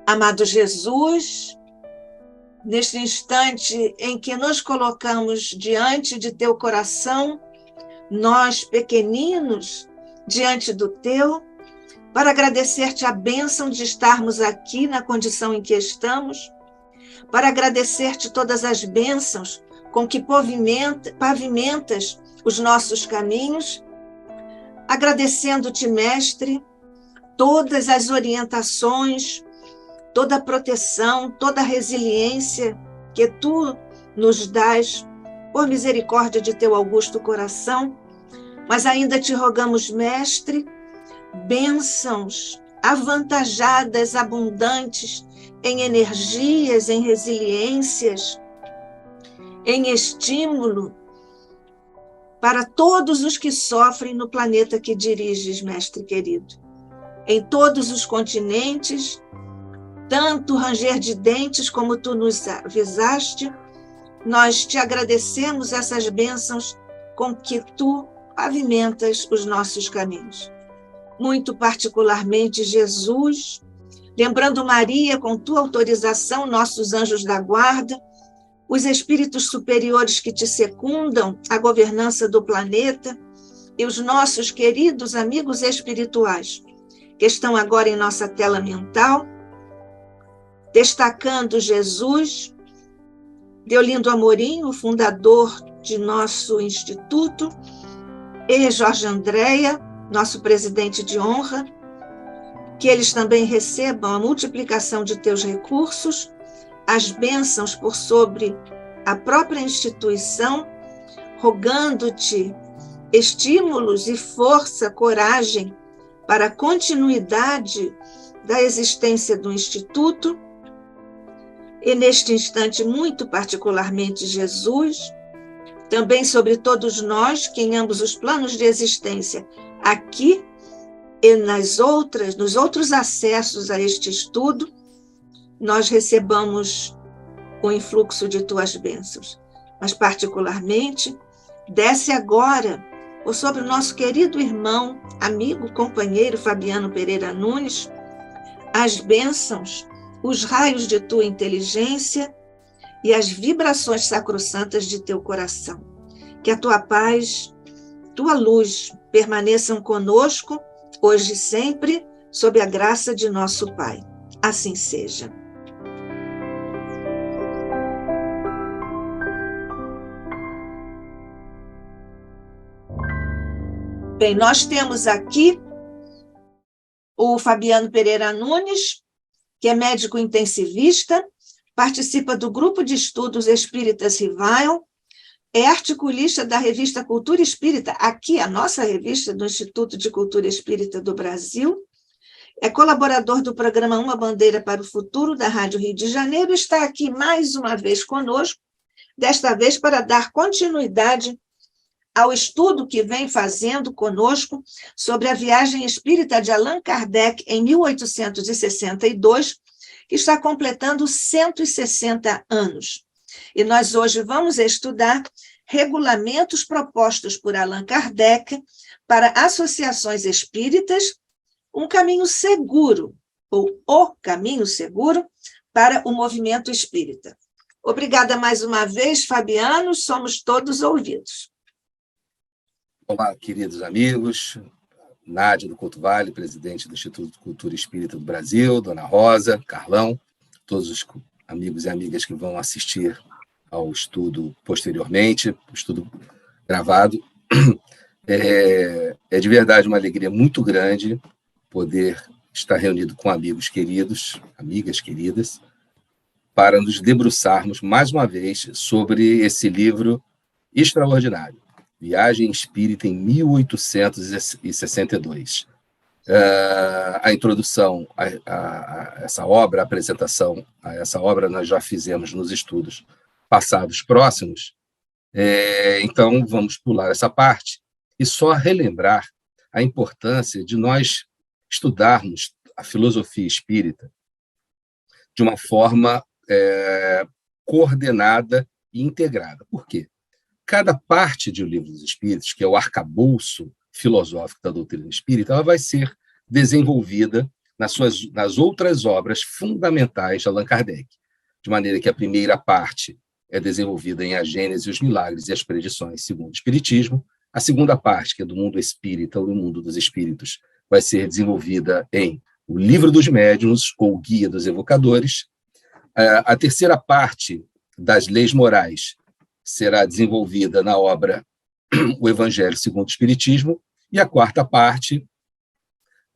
Amado Jesus, neste instante em que nos colocamos diante de teu coração, nós pequeninos, diante do teu, para agradecer-te a bênção de estarmos aqui na condição em que estamos, para agradecer-te todas as bênçãos com que pavimentas os nossos caminhos, agradecendo-te, Mestre, todas as orientações, toda a proteção, toda a resiliência que tu nos dás, por misericórdia de teu augusto coração, mas ainda te rogamos, Mestre, bênçãos avantajadas, abundantes, em energias, em resiliências, em estímulo, para todos os que sofrem no planeta que diriges, Mestre querido, em todos os continentes, tanto ranger de dentes como tu nos avisaste, nós te agradecemos essas bênçãos com que tu pavimentas os nossos caminhos. Muito particularmente, Jesus, lembrando Maria, com tua autorização, nossos anjos da guarda, os espíritos superiores que te secundam a governança do planeta e os nossos queridos amigos espirituais, que estão agora em nossa tela mental, destacando Jesus, Deolindo Amorim, o fundador de nosso instituto, e Jorge Andréa, nosso presidente de honra, que eles também recebam a multiplicação de teus recursos, as bênçãos por sobre a própria instituição, rogando-te estímulos e força, coragem para a continuidade da existência do Instituto, e neste instante, muito particularmente, Jesus, também sobre todos nós, que em ambos os planos de existência, aqui e nos outros acessos a este estudo, nós recebamos o influxo de tuas bênçãos. Mas, particularmente, desce agora por sobre o nosso querido irmão, amigo, companheiro Fabiano Pereira Nunes, as bênçãos, os raios de tua inteligência e as vibrações sacrossantas de teu coração. Que a tua paz, tua luz permaneçam conosco, hoje e sempre, sob a graça de nosso Pai. Assim seja. Bem, nós temos aqui o Fabiano Pereira Nunes, que é médico intensivista, participa do grupo de estudos Espíritas Revival, é articulista da revista Cultura Espírita, aqui a nossa revista do Instituto de Cultura Espírita do Brasil, é colaborador do programa Uma Bandeira para o Futuro, da Rádio Rio de Janeiro, está aqui mais uma vez conosco, desta vez para dar continuidade ao estudo que vem fazendo conosco sobre a viagem espírita de Allan Kardec em 1862, que está completando 160 anos. E nós hoje vamos estudar regulamentos propostos por Allan Kardec para associações espíritas, um caminho seguro, ou o caminho seguro, para o movimento espírita. Obrigada mais uma vez, Fabiano, somos todos ouvidos. Olá, queridos amigos, Nádia do Couto Vale, presidente do Instituto de Cultura Espírita do Brasil, Dona Rosa, Carlão, todos os amigos e amigas que vão assistir ao estudo posteriormente, o estudo gravado. É de verdade uma alegria muito grande poder estar reunido com amigos queridos, amigas queridas, para nos debruçarmos mais uma vez sobre esse livro extraordinário, Viagem Espírita em 1862. A introdução a essa obra, a apresentação a essa obra, nós já fizemos nos estudos passados próximos, então vamos pular essa parte e só relembrar a importância de nós estudarmos a filosofia espírita de uma forma coordenada e integrada. Por quê? Cada parte de O Livro dos Espíritos, que é o arcabouço filosófico da doutrina espírita, ela vai ser desenvolvida nas outras obras fundamentais de Allan Kardec, de maneira que a primeira parte é desenvolvida em A Gênese, os Milagres e as Predições, segundo o Espiritismo. A segunda parte, que é do mundo espírita, ou do mundo dos espíritos, vai ser desenvolvida em O Livro dos Médiuns, ou o Guia dos Evocadores. A terceira parte das leis morais será desenvolvida na obra O Evangelho segundo o Espiritismo, e a quarta parte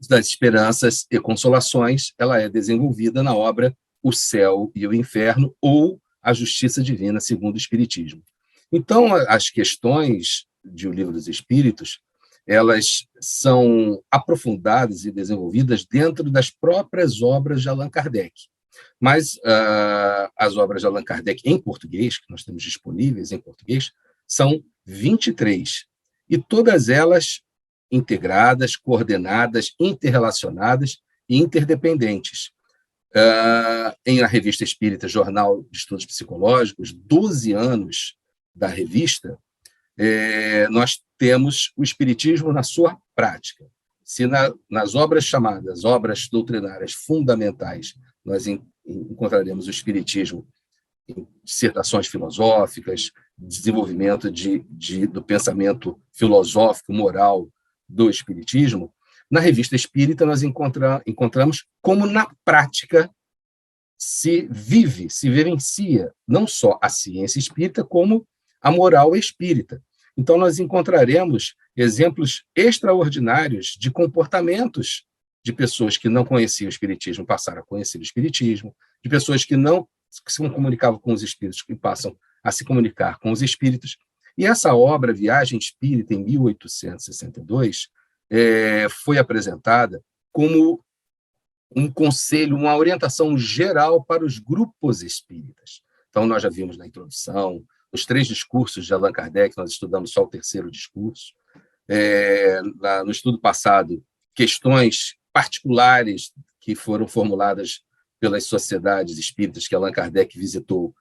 das esperanças e consolações, ela é desenvolvida na obra O Céu e o Inferno, ou A Justiça Divina segundo o Espiritismo. Então, as questões de O Livro dos Espíritos, elas são aprofundadas e desenvolvidas dentro das próprias obras de Allan Kardec. Mas as obras de Allan Kardec em português, que nós temos disponíveis em português, são 23, e todas elas integradas, coordenadas, interrelacionadas e interdependentes. Em A Revista Espírita, Jornal de Estudos Psicológicos, 12 anos da revista, nós temos o Espiritismo na sua prática. Se nas obras chamadas obras doutrinárias fundamentais, nós encontraremos o Espiritismo em dissertações filosóficas, desenvolvimento do pensamento filosófico, moral do Espiritismo, na Revista Espírita nós encontramos como na prática se vivencia não só a ciência espírita, como a moral espírita. Então, nós encontraremos exemplos extraordinários de comportamentos de pessoas que não conheciam o Espiritismo, passaram a conhecer o Espiritismo, de pessoas que se comunicavam com os espíritos, que passam a se comunicar com os espíritos. E essa obra, Viagem Espírita, em 1862, foi apresentada como um conselho, uma orientação geral para os grupos espíritas. Então, nós já vimos na introdução, os 3 discursos de Allan Kardec, nós estudamos só o 3º discurso. No estudo passado, questões particulares que foram formuladas pelas sociedades espíritas que Allan Kardec visitou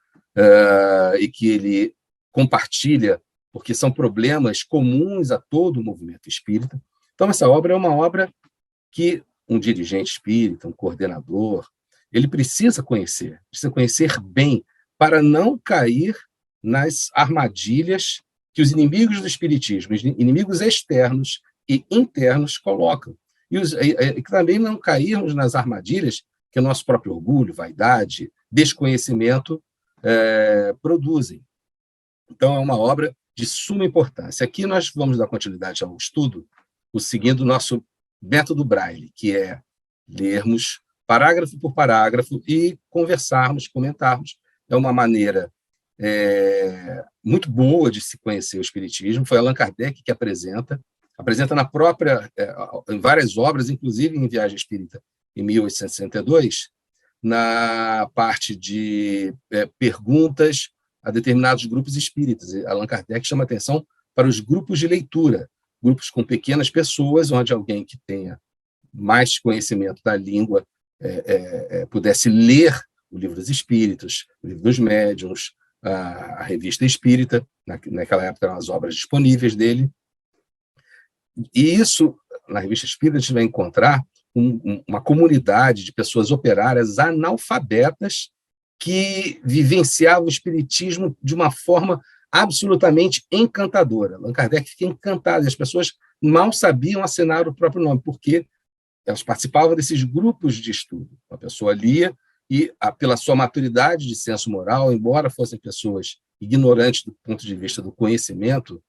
e que ele compartilha, porque são problemas comuns a todo o movimento espírita. Então, essa obra é uma obra que um dirigente espírita, um coordenador, ele precisa conhecer bem, para não cair nas armadilhas que os inimigos do espiritismo, os inimigos externos e internos colocam. E também não cairmos nas armadilhas que o nosso próprio orgulho, vaidade, desconhecimento produzem. Então, é uma obra de suma importância. Aqui nós vamos dar continuidade ao estudo, seguindo o nosso método Braille, que é lermos parágrafo por parágrafo e conversarmos, comentarmos. É uma maneira muito boa de se conhecer o Espiritismo. Foi Allan Kardec que apresenta na própria, em várias obras, inclusive em Viagem Espírita, em 1862, na parte de perguntas a determinados grupos espíritas. Allan Kardec chama atenção para os grupos de leitura, grupos com pequenas pessoas, onde alguém que tenha mais conhecimento da língua pudesse ler o Livro dos Espíritos, o Livro dos Médiuns, a Revista Espírita, naquela época eram as obras disponíveis dele. E isso, na Revista Espírita, a gente vai encontrar uma comunidade de pessoas operárias analfabetas que vivenciavam o espiritismo de uma forma absolutamente encantadora. Allan Kardec fica encantado, e as pessoas mal sabiam assinar o próprio nome, porque elas participavam desses grupos de estudo. A pessoa lia e, pela sua maturidade de senso moral, embora fossem pessoas ignorantes do ponto de vista do conhecimento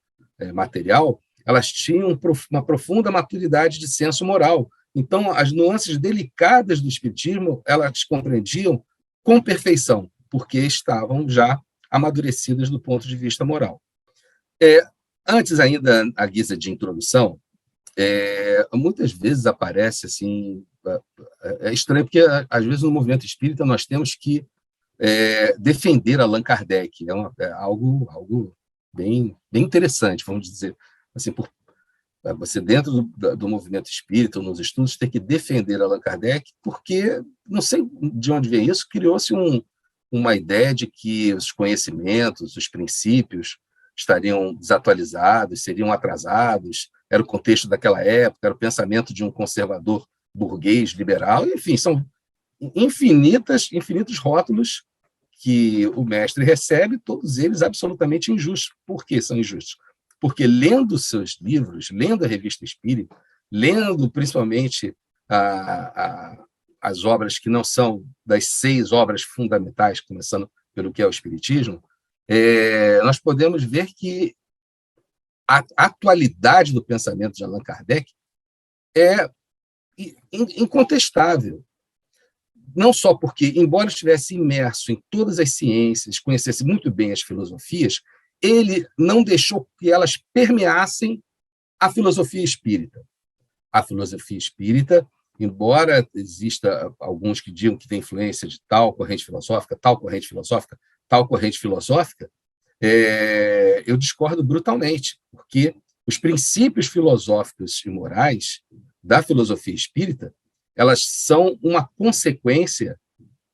material, elas tinham uma profunda maturidade de senso moral. Então, as nuances delicadas do espiritismo, elas compreendiam com perfeição, porque estavam já amadurecidas do ponto de vista moral. Antes ainda, à guisa de introdução, muitas vezes aparece assim, é estranho, porque às vezes no movimento espírita nós temos que defender Allan Kardec, é algo bem interessante, vamos dizer, assim, você dentro do movimento espírita, nos estudos, tem que defender Allan Kardec, porque, não sei de onde vem isso, criou-se uma ideia de que os conhecimentos, os princípios estariam desatualizados, seriam atrasados, era o contexto daquela época, era o pensamento de um conservador burguês, liberal, enfim, são infinitos rótulos que o mestre recebe, todos eles absolutamente injustos. Por que são injustos? Porque lendo seus livros, lendo a Revista Espírita, lendo principalmente as obras que não são das 6 obras fundamentais, começando pelo que é o Espiritismo, nós podemos ver que a atualidade do pensamento de Allan Kardec é incontestável. Não só porque, embora estivesse imerso em todas as ciências, conhecesse muito bem as filosofias, ele não deixou que elas permeassem a filosofia espírita. A filosofia espírita, embora exista alguns que digam que tem influência de tal corrente filosófica, tal corrente filosófica, tal corrente filosófica, eu discordo brutalmente, porque os princípios filosóficos e morais da filosofia espírita, elas são uma consequência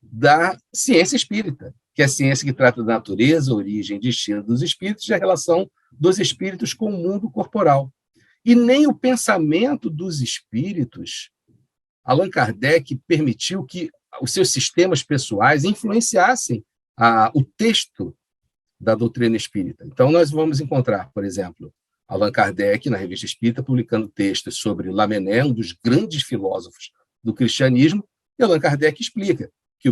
da ciência espírita, que é a ciência que trata da natureza, origem, destino dos espíritos e a relação dos espíritos com o mundo corporal. E nem o pensamento dos espíritos, Allan Kardec permitiu que os seus sistemas pessoais influenciassem o texto da doutrina espírita. Então, nós vamos encontrar, por exemplo, Allan Kardec, na Revista Espírita, publicando textos sobre Lamennais, um dos grandes filósofos do cristianismo, e Allan Kardec explica que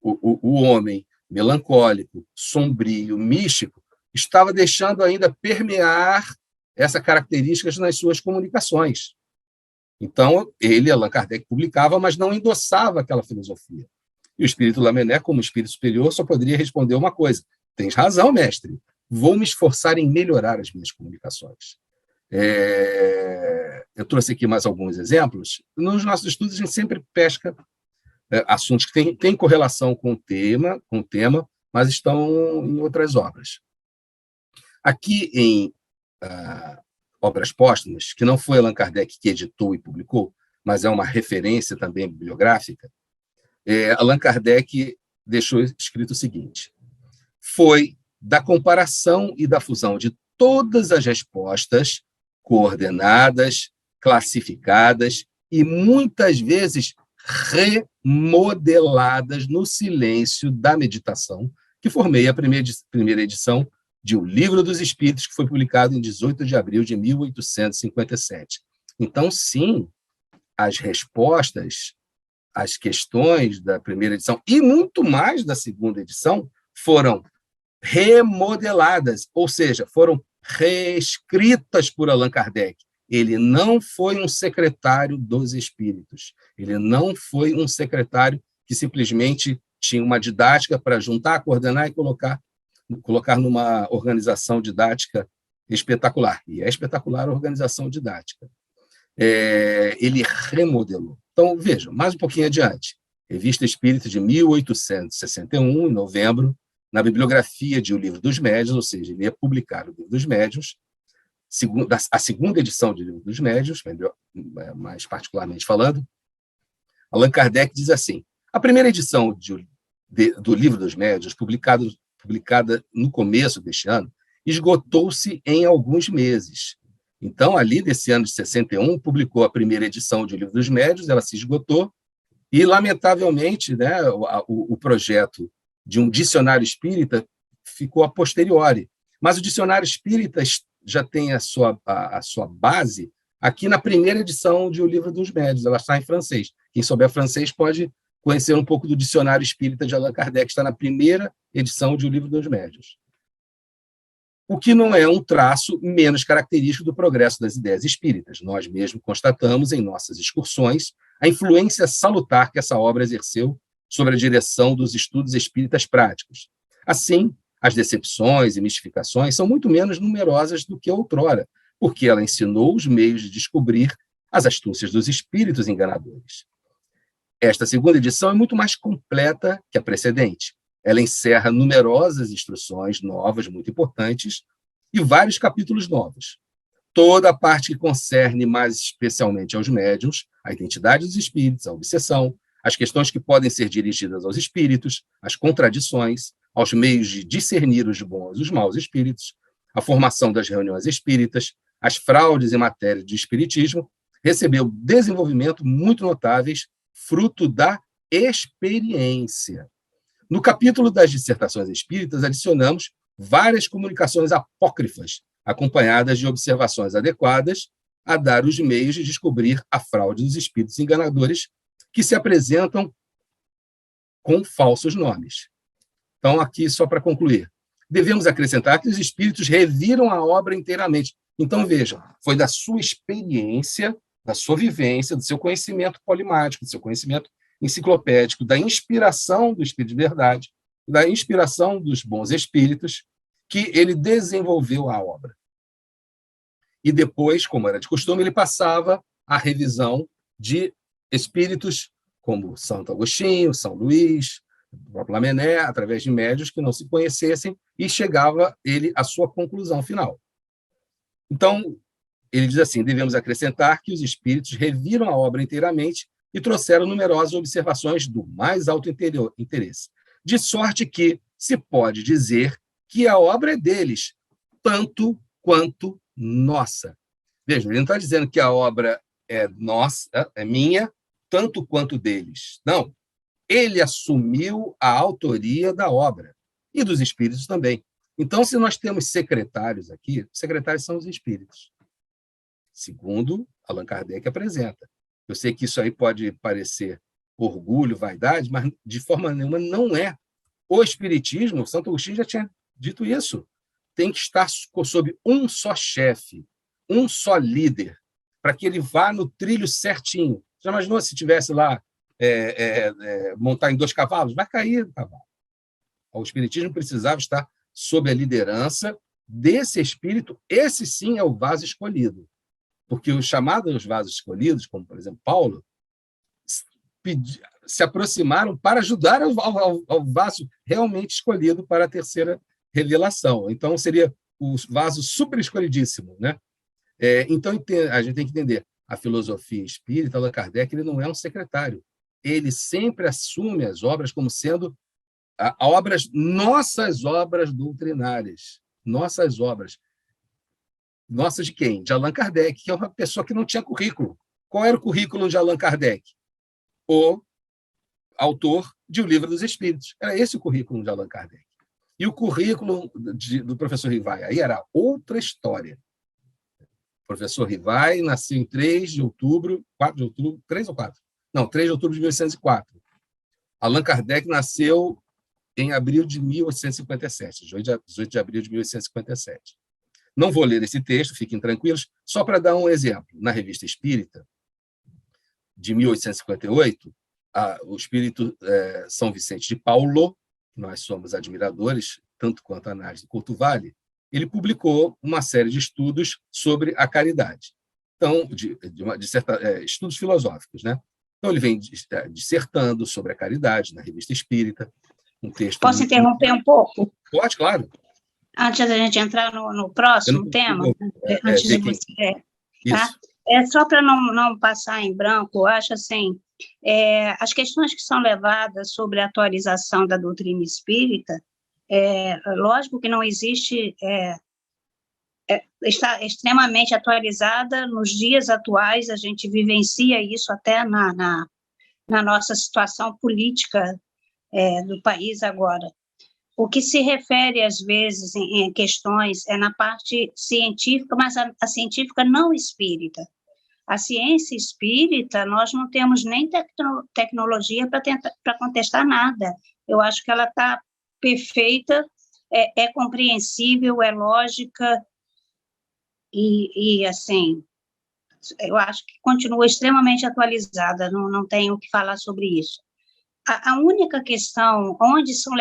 o homem melancólico, sombrio, místico, estava deixando ainda permear essas características nas suas comunicações. Então, Allan Kardec, publicava, mas não endossava aquela filosofia. E o espírito Lamennais, como espírito superior, só poderia responder uma coisa: tens razão, mestre, vou me esforçar em melhorar as minhas comunicações. Eu trouxe aqui mais alguns exemplos. Nos nossos estudos, a gente sempre pesca assuntos que têm correlação com o tema, mas estão em outras obras. Aqui em obras póstumas, que não foi Allan Kardec que editou e publicou, mas é uma referência também bibliográfica, Allan Kardec deixou escrito o seguinte: foi da comparação e da fusão de todas as respostas coordenadas, classificadas e muitas vezes remodeladas no silêncio da meditação, que formei a primeira edição de O Livro dos Espíritos, que foi publicado em 18 de abril de 1857. Então, sim, as respostas, as questões da primeira edição e muito mais da segunda edição foram remodeladas, ou seja, foram reescritas por Allan Kardec. Ele não foi um secretário dos espíritos, ele não foi um secretário que simplesmente tinha uma didática para juntar, coordenar e colocar numa organização didática espetacular. E é espetacular a organização didática. Ele remodelou. Então, veja, mais um pouquinho adiante. Revista Espírita de 1861, em novembro, na bibliografia de O Livro dos Médiuns, ou seja, ele ia publicar O Livro dos Médiuns, a segunda edição de O Livro dos Médiuns, mais particularmente falando, Allan Kardec diz assim: a primeira edição do Livro dos Médiuns, publicada no começo deste ano, esgotou-se em alguns meses. Então, ali, desse ano de 61, publicou a primeira edição de O Livro dos Médiuns, ela se esgotou, e, lamentavelmente, né, o projeto de um dicionário espírita ficou a posteriori. Mas o dicionário espírita já tem a sua base aqui na primeira edição de O Livro dos Médiuns, ela está em francês. Quem souber francês pode conhecer um pouco do dicionário espírita de Allan Kardec, está na primeira edição de O Livro dos Médiuns. O que não é um traço menos característico do progresso das ideias espíritas. Nós mesmos constatamos em nossas excursões a influência salutar que essa obra exerceu sobre a direção dos estudos espíritas práticos. Assim, as decepções e mistificações são muito menos numerosas do que outrora, porque ela ensinou os meios de descobrir as astúcias dos espíritos enganadores. Esta segunda edição é muito mais completa que a precedente. Ela encerra numerosas instruções novas, muito importantes, e vários capítulos novos. Toda a parte que concerne mais especialmente aos médiuns, a identidade dos espíritos, a obsessão, as questões que podem ser dirigidas aos espíritos, as contradições, aos meios de discernir os bons e os maus espíritos, a formação das reuniões espíritas, as fraudes em matéria de espiritismo, recebeu desenvolvimento muito notáveis, fruto da experiência. No capítulo das dissertações espíritas, adicionamos várias comunicações apócrifas, acompanhadas de observações adequadas a dar os meios de descobrir a fraude dos espíritos enganadores que se apresentam com falsos nomes. Então, aqui, só para concluir, devemos acrescentar que os espíritos reviram a obra inteiramente. Então, vejam, foi da sua experiência, da sua vivência, do seu conhecimento polimático, do seu conhecimento enciclopédico, da inspiração do Espírito de Verdade, da inspiração dos bons espíritos, que ele desenvolveu a obra. E depois, como era de costume, ele passava a revisão de espíritos como Santo Agostinho, São Luís, o próprio Lamennais, através de médios que não se conhecessem, e chegava ele à sua conclusão final. Então, ele diz assim, devemos acrescentar que os espíritos reviram a obra inteiramente e trouxeram numerosas observações do mais alto interesse, de sorte que se pode dizer que a obra é deles, tanto quanto nossa. Veja, ele não está dizendo que a obra é nossa, é minha, tanto quanto deles. Não. Ele assumiu a autoria da obra, e dos espíritos também. Então, se nós temos secretários aqui, secretários são os espíritos, segundo Allan Kardec apresenta. Eu sei que isso aí pode parecer orgulho, vaidade, mas de forma nenhuma não é. O espiritismo, Santo Agostinho já tinha dito isso, tem que estar sob um só chefe, um só líder, para que ele vá no trilho certinho. Já imaginou se tivesse lá montar em 2 cavalos? Vai cair o cavalo. O espiritismo precisava estar sob a liderança desse espírito. Esse sim é o vaso escolhido. Porque os chamados vasos escolhidos, como, por exemplo, Paulo, se aproximaram para ajudar ao vaso realmente escolhido para a terceira revelação. Então, seria o vaso super escolhidíssimo, né? Então, a gente tem que entender, a filosofia espírita, Allan Kardec, ele não é um secretário. Ele sempre assume as obras como sendo nossas obras doutrinárias, nossas obras. Nossa de quem? De Allan Kardec, que é uma pessoa que não tinha currículo. Qual era o currículo de Allan Kardec? O autor de O Livro dos Espíritos. Era esse o currículo de Allan Kardec. E o currículo do professor Rivai, aí era outra história. O professor Rivai nasceu em 3 de outubro, 4 de outubro, 3 ou 4? Não, 3 de outubro de 1804. Allan Kardec nasceu em abril de 1857, 18 de abril de 1857. Não vou ler esse texto, fiquem tranquilos, só para dar um exemplo. Na Revista Espírita, de 1858, o espírito São Vicente de Paulo, nós somos admiradores, tanto quanto a análise do Couto Vale, ele publicou uma série de estudos sobre a caridade. Então, estudos filosóficos, né? Então, ele vem dissertando sobre a caridade na Revista Espírita, um texto... Posso interromper um pouco? Pode, claro. Antes da gente entrar no próximo tema, antes de você... Tá? Só para não passar em branco, eu acho assim, as questões que são levadas sobre a atualização da doutrina espírita, lógico que não existe, está extremamente atualizada nos dias atuais, a gente vivencia isso até na nossa situação política do país agora. O que se refere, às vezes, em questões na parte científica, mas a científica não espírita. A ciência espírita, nós não temos nem tecnologia para contestar nada. Eu acho que ela está perfeita, é compreensível, é lógica, e assim, eu acho que continua extremamente atualizada, não tenho o que falar sobre isso. A única questão onde são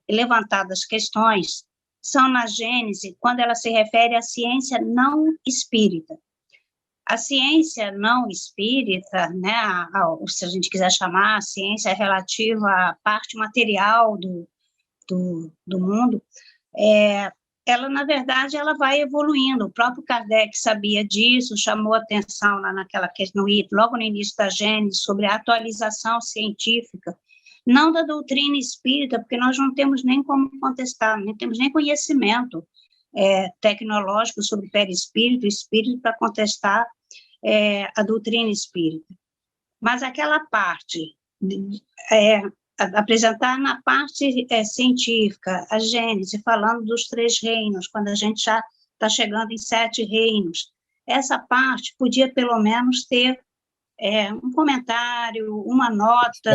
levantadas questões são na Gênese, quando ela se refere à ciência não espírita. A ciência não espírita, né, se a gente quiser chamar, a ciência relativa à parte material do mundo, ela, na verdade, ela vai evoluindo. O próprio Kardec sabia disso, chamou atenção lá logo no início da Gênese, sobre a atualização científica, não da doutrina espírita, porque nós não temos nem como contestar, não temos nem conhecimento tecnológico sobre perispírito, espírito, para contestar a doutrina espírita. Mas aquela parte, apresentar na parte científica, a Gênese, falando dos 3 reinos, quando a gente já está chegando em 7 reinos, essa parte podia pelo menos ter um comentário, uma nota.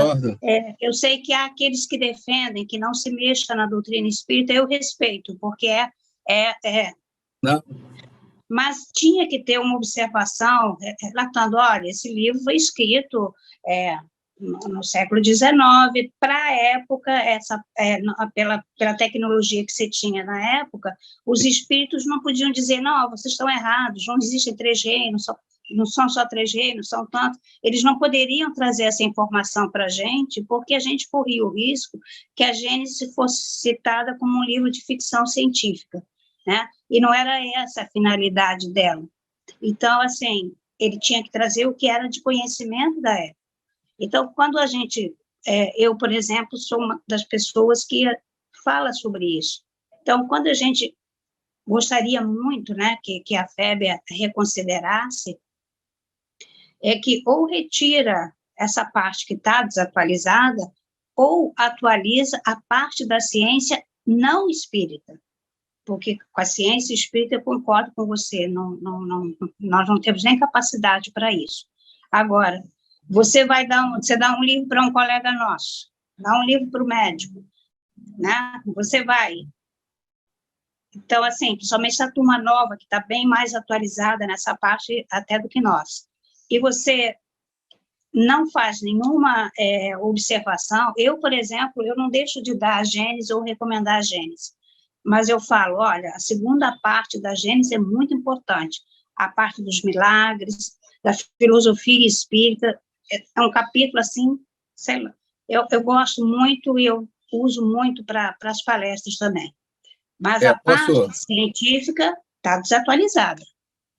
Eu sei que há aqueles que defendem que não se mexa na doutrina espírita, eu respeito, porque Não. Mas tinha que ter uma observação relatando, olha, esse livro foi escrito no século XIX, para a época, pela tecnologia que se tinha na época, os espíritos não podiam dizer, não, vocês estão errados, não existem 3 reinos, não são só 3 reinos, são tantos. Eles não poderiam trazer essa informação para a gente, porque a gente corria o risco que a Gênese fosse citada como um livro de ficção científica, né? E não era essa a finalidade dela. Então, assim, ele tinha que trazer o que era de conhecimento da época. Então, quando a gente... eu, por exemplo, sou uma das pessoas que fala sobre isso. Então, quando a gente gostaria muito, né, que a FEB reconsiderasse, que ou retira essa parte que está desatualizada, ou atualiza a parte da ciência não espírita. Porque com a ciência espírita eu concordo com você, nós não temos nem capacidade para isso. Agora, você dá um livro para um colega nosso, dá um livro para o médico, né? Você vai. Então, assim, principalmente essa turma nova, que está bem mais atualizada nessa parte até do que nós, e você não faz nenhuma observação, eu, por exemplo, eu não deixo de dar a Gênese ou recomendar a Gênese, mas eu falo, olha, a segunda parte da Gênese é muito importante, a parte dos milagres, da filosofia espírita, é um capítulo assim, sei lá, eu gosto muito e eu uso muito para as palestras também. Mas a parte científica está desatualizada.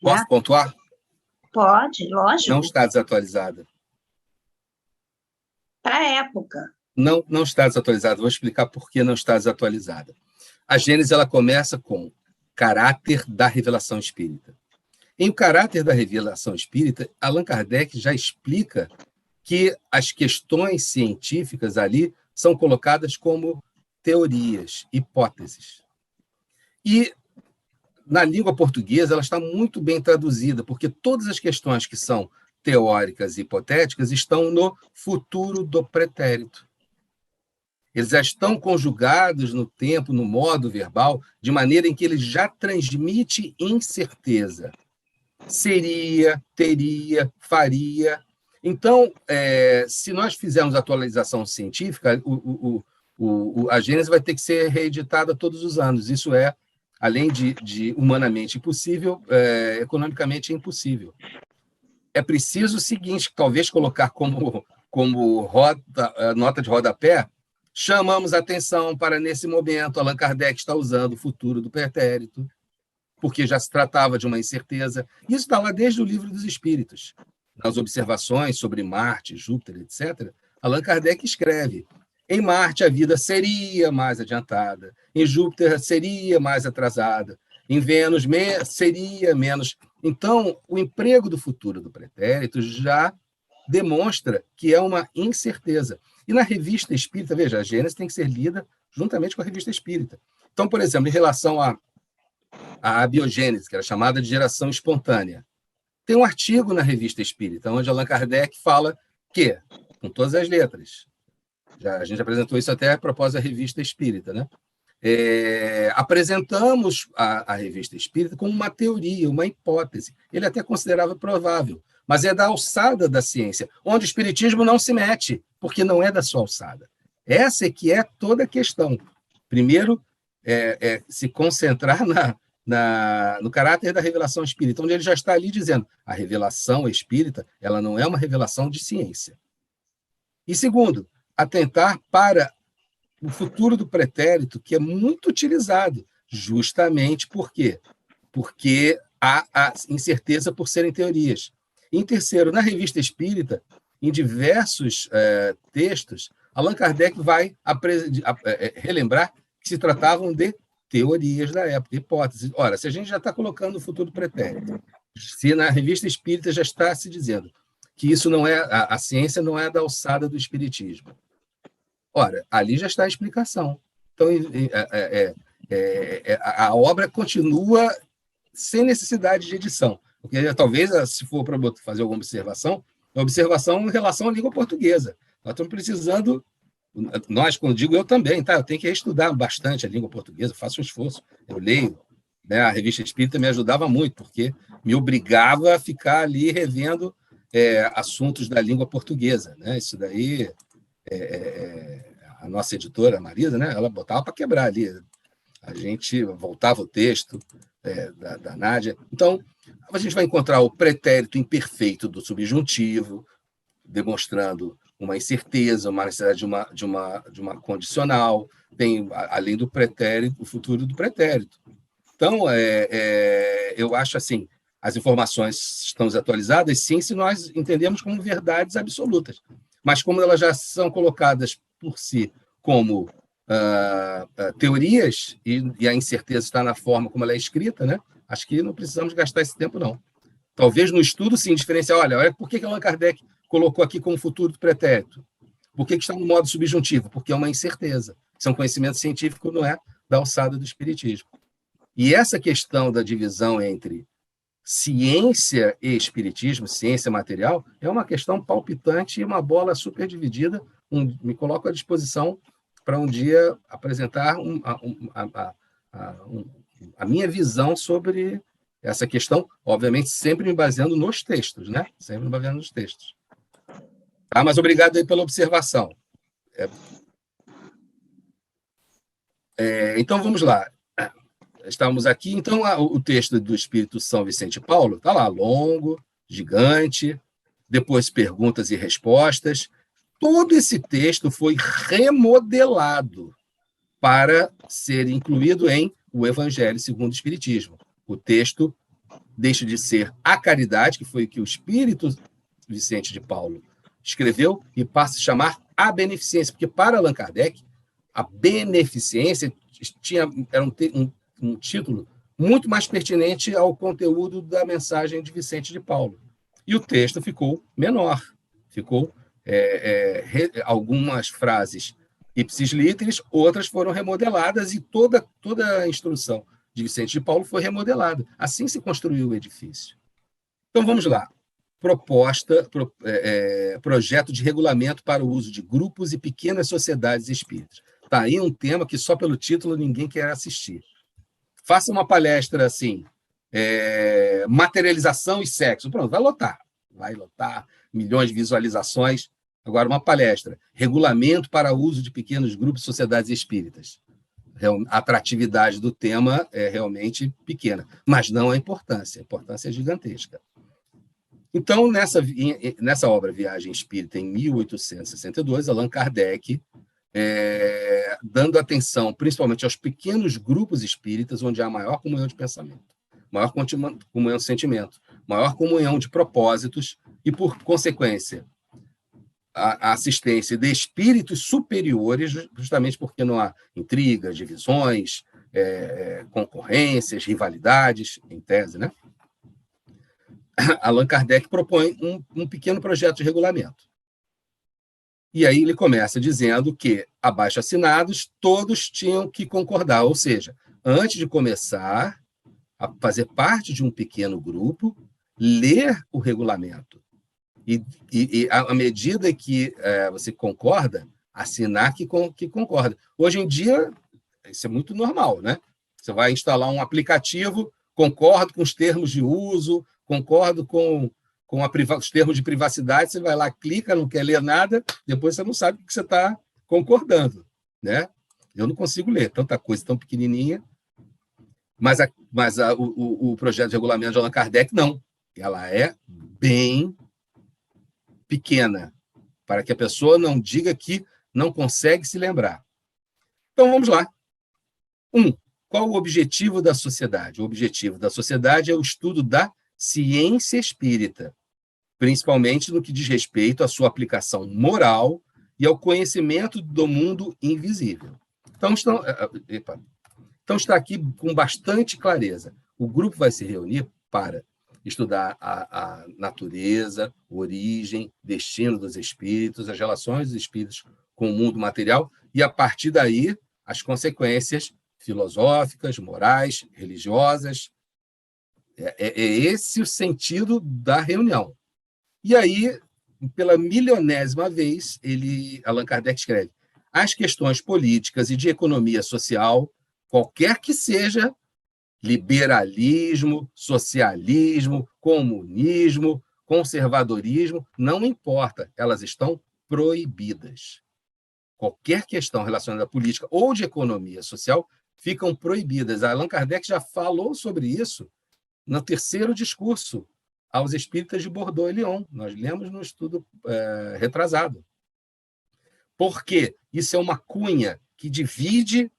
Posso pontuar? Pode, lógico. Não está desatualizada. Para a época. Não está desatualizada. Vou explicar por que não está desatualizada. A Gênese ela começa com caráter da revelação espírita. Em O Caráter da Revelação Espírita, Allan Kardec já explica que as questões científicas ali são colocadas como teorias, hipóteses. E, na língua portuguesa, ela está muito bem traduzida, porque todas as questões que são teóricas e hipotéticas estão no futuro do pretérito. Eles já estão conjugados no tempo, no modo verbal, de maneira em que ele já transmite incerteza. Seria, teria, faria. Então, se nós fizermos atualização científica, a Gênese vai ter que ser reeditada todos os anos. Isso é, além de humanamente impossível, economicamente impossível. É preciso o seguinte, talvez colocar como nota de rodapé, chamamos a atenção para, nesse momento, Allan Kardec está usando o futuro do pretérito, porque já se tratava de uma incerteza. Isso está lá desde o Livro dos Espíritos. Nas observações sobre Marte, Júpiter, etc., Allan Kardec escreve: em Marte a vida seria mais adiantada, em Júpiter seria mais atrasada, em Vênus seria menos. Então, o emprego do futuro do pretérito já demonstra que é uma incerteza. E na Revista Espírita, veja, a Gênese tem que ser lida juntamente com a Revista Espírita. Então, por exemplo, em relação à abiogênese, que era chamada de geração espontânea, tem um artigo na Revista Espírita, onde Allan Kardec fala que, com todas as letras, a gente apresentou isso até a propósito da Revista Espírita, né? Apresentamos a Revista Espírita como uma teoria, uma hipótese. Ele até considerava provável, mas é da alçada da ciência, onde o espiritismo não se mete, porque não é da sua alçada. Essa é que é toda a questão. Primeiro, se concentrar no caráter da revelação espírita, onde ele já está ali dizendo a revelação espírita ela não é uma revelação de ciência. E segundo, atentar para o futuro do pretérito, que é muito utilizado, justamente por quê? Porque há a incerteza por serem teorias. E, em terceiro, na Revista Espírita, em diversos textos, Allan Kardec vai relembrar que se tratavam de teorias da época, hipóteses. Ora, se a gente já está colocando o futuro pretérito, Se na Revista Espírita já está se dizendo que isso não é, a ciência não é da alçada do espiritismo. Ora, ali já está a explicação. Então, a obra continua sem necessidade de edição. Porque talvez, se for para fazer alguma observação, a observação em relação à língua portuguesa. Nós estamos precisando, nós, quando digo eu também, tá? Eu tenho que estudar bastante a língua portuguesa, faço um esforço, eu leio, né? A Revista Espírita me ajudava muito, porque me obrigava a ficar ali revendo assuntos da língua portuguesa, né? Isso daí, a nossa editora, a Marisa, né? Ela botava para quebrar ali. A gente voltava o texto da Nádia. Então, a gente vai encontrar o pretérito imperfeito do subjuntivo, demonstrando uma incerteza, uma necessidade de uma condicional, tem, além do pretérito, o futuro do pretérito. Então, eu acho assim, as informações estão desatualizadas, sim, se nós entendemos como verdades absolutas. Mas como elas já são colocadas por si como teorias, e a incerteza está na forma como ela é escrita, né? Acho que não precisamos gastar esse tempo, não. Talvez no estudo, sim, diferenciar, olha por que Allan Kardec colocou aqui como futuro do pretérito? Por que está no modo subjuntivo? Porque é uma incerteza. Isso é um conhecimento científico, não é da alçada do espiritismo. E essa questão da divisão entre ciência e espiritismo, ciência material, é uma questão palpitante e uma bola super dividida. Me coloco à disposição para um dia apresentar a minha visão sobre essa questão, obviamente sempre me baseando nos textos, né? Sempre me baseando nos textos. Tá? Mas obrigado aí pela observação. Então, vamos lá. Estamos aqui, então, o texto do Espírito São Vicente Paulo está lá, longo, gigante, depois perguntas e respostas. Todo esse texto foi remodelado para ser incluído em o Evangelho segundo o Espiritismo. O texto deixa de ser a caridade, que foi o que o Espírito Vicente de Paulo escreveu, e passa a se chamar a beneficência, porque para Allan Kardec, a beneficência era um título muito mais pertinente ao conteúdo da mensagem de Vicente de Paulo. E o texto ficou menor, ficou algumas frases ipsis literis, outras foram remodeladas e toda a instrução de Vicente de Paulo foi remodelada. Assim se construiu o edifício. Então, vamos lá. Projeto de regulamento para o uso de grupos e pequenas sociedades espíritas. Está aí um tema que só pelo título ninguém quer assistir. Faça uma palestra assim, materialização e sexo. Pronto, vai lotar milhões de visualizações. Agora, uma palestra, regulamento para o uso de pequenos grupos e sociedades espíritas. A atratividade do tema é realmente pequena, mas não a importância é gigantesca. Então, nessa obra Viagem Espírita, em 1862, Allan Kardec, dando atenção principalmente aos pequenos grupos espíritas, onde há maior comunhão de pensamento, maior comunhão de sentimento, maior comunhão de propósitos e, por consequência, a assistência de espíritos superiores, justamente porque não há intrigas, divisões, concorrências, rivalidades, em tese, né? Allan Kardec propõe um pequeno projeto de regulamento. E aí ele começa dizendo que, abaixo-assinados, todos tinham que concordar, ou seja, antes de começar a fazer parte de um pequeno grupo, ler o regulamento. E à medida que você concorda, assinar que concorda. Hoje em dia, isso é muito normal, né? Você vai instalar um aplicativo, concordo com os termos de uso, concordo com os termos de privacidade, você vai lá, clica, não quer ler nada, depois você não sabe o que você está concordando, né? Eu não consigo ler tanta coisa tão pequenininha, mas o projeto de regulamento de Allan Kardec, não. Ela é bem pequena, para que a pessoa não diga que não consegue se lembrar. Então, vamos lá. Qual o objetivo da sociedade? O objetivo da sociedade é o estudo da ciência espírita, principalmente no que diz respeito à sua aplicação moral e ao conhecimento do mundo invisível. Então, está aqui com bastante clareza. O grupo vai se reunir para estudar a natureza, origem, destino dos espíritos, as relações dos espíritos com o mundo material, e, a partir daí, as consequências filosóficas, morais, religiosas. É esse o sentido da reunião. E aí, pela milionésima vez, Allan Kardec escreve: as questões políticas e de economia social, qualquer que seja, liberalismo, socialismo, comunismo, conservadorismo, não importa, elas estão proibidas. Qualquer questão relacionada à política ou de economia social ficam proibidas. Allan Kardec já falou sobre isso no terceiro discurso aos espíritas de Bordeaux e Lyon. Nós lemos no estudo retrasado. Porque isso é uma cunha que divide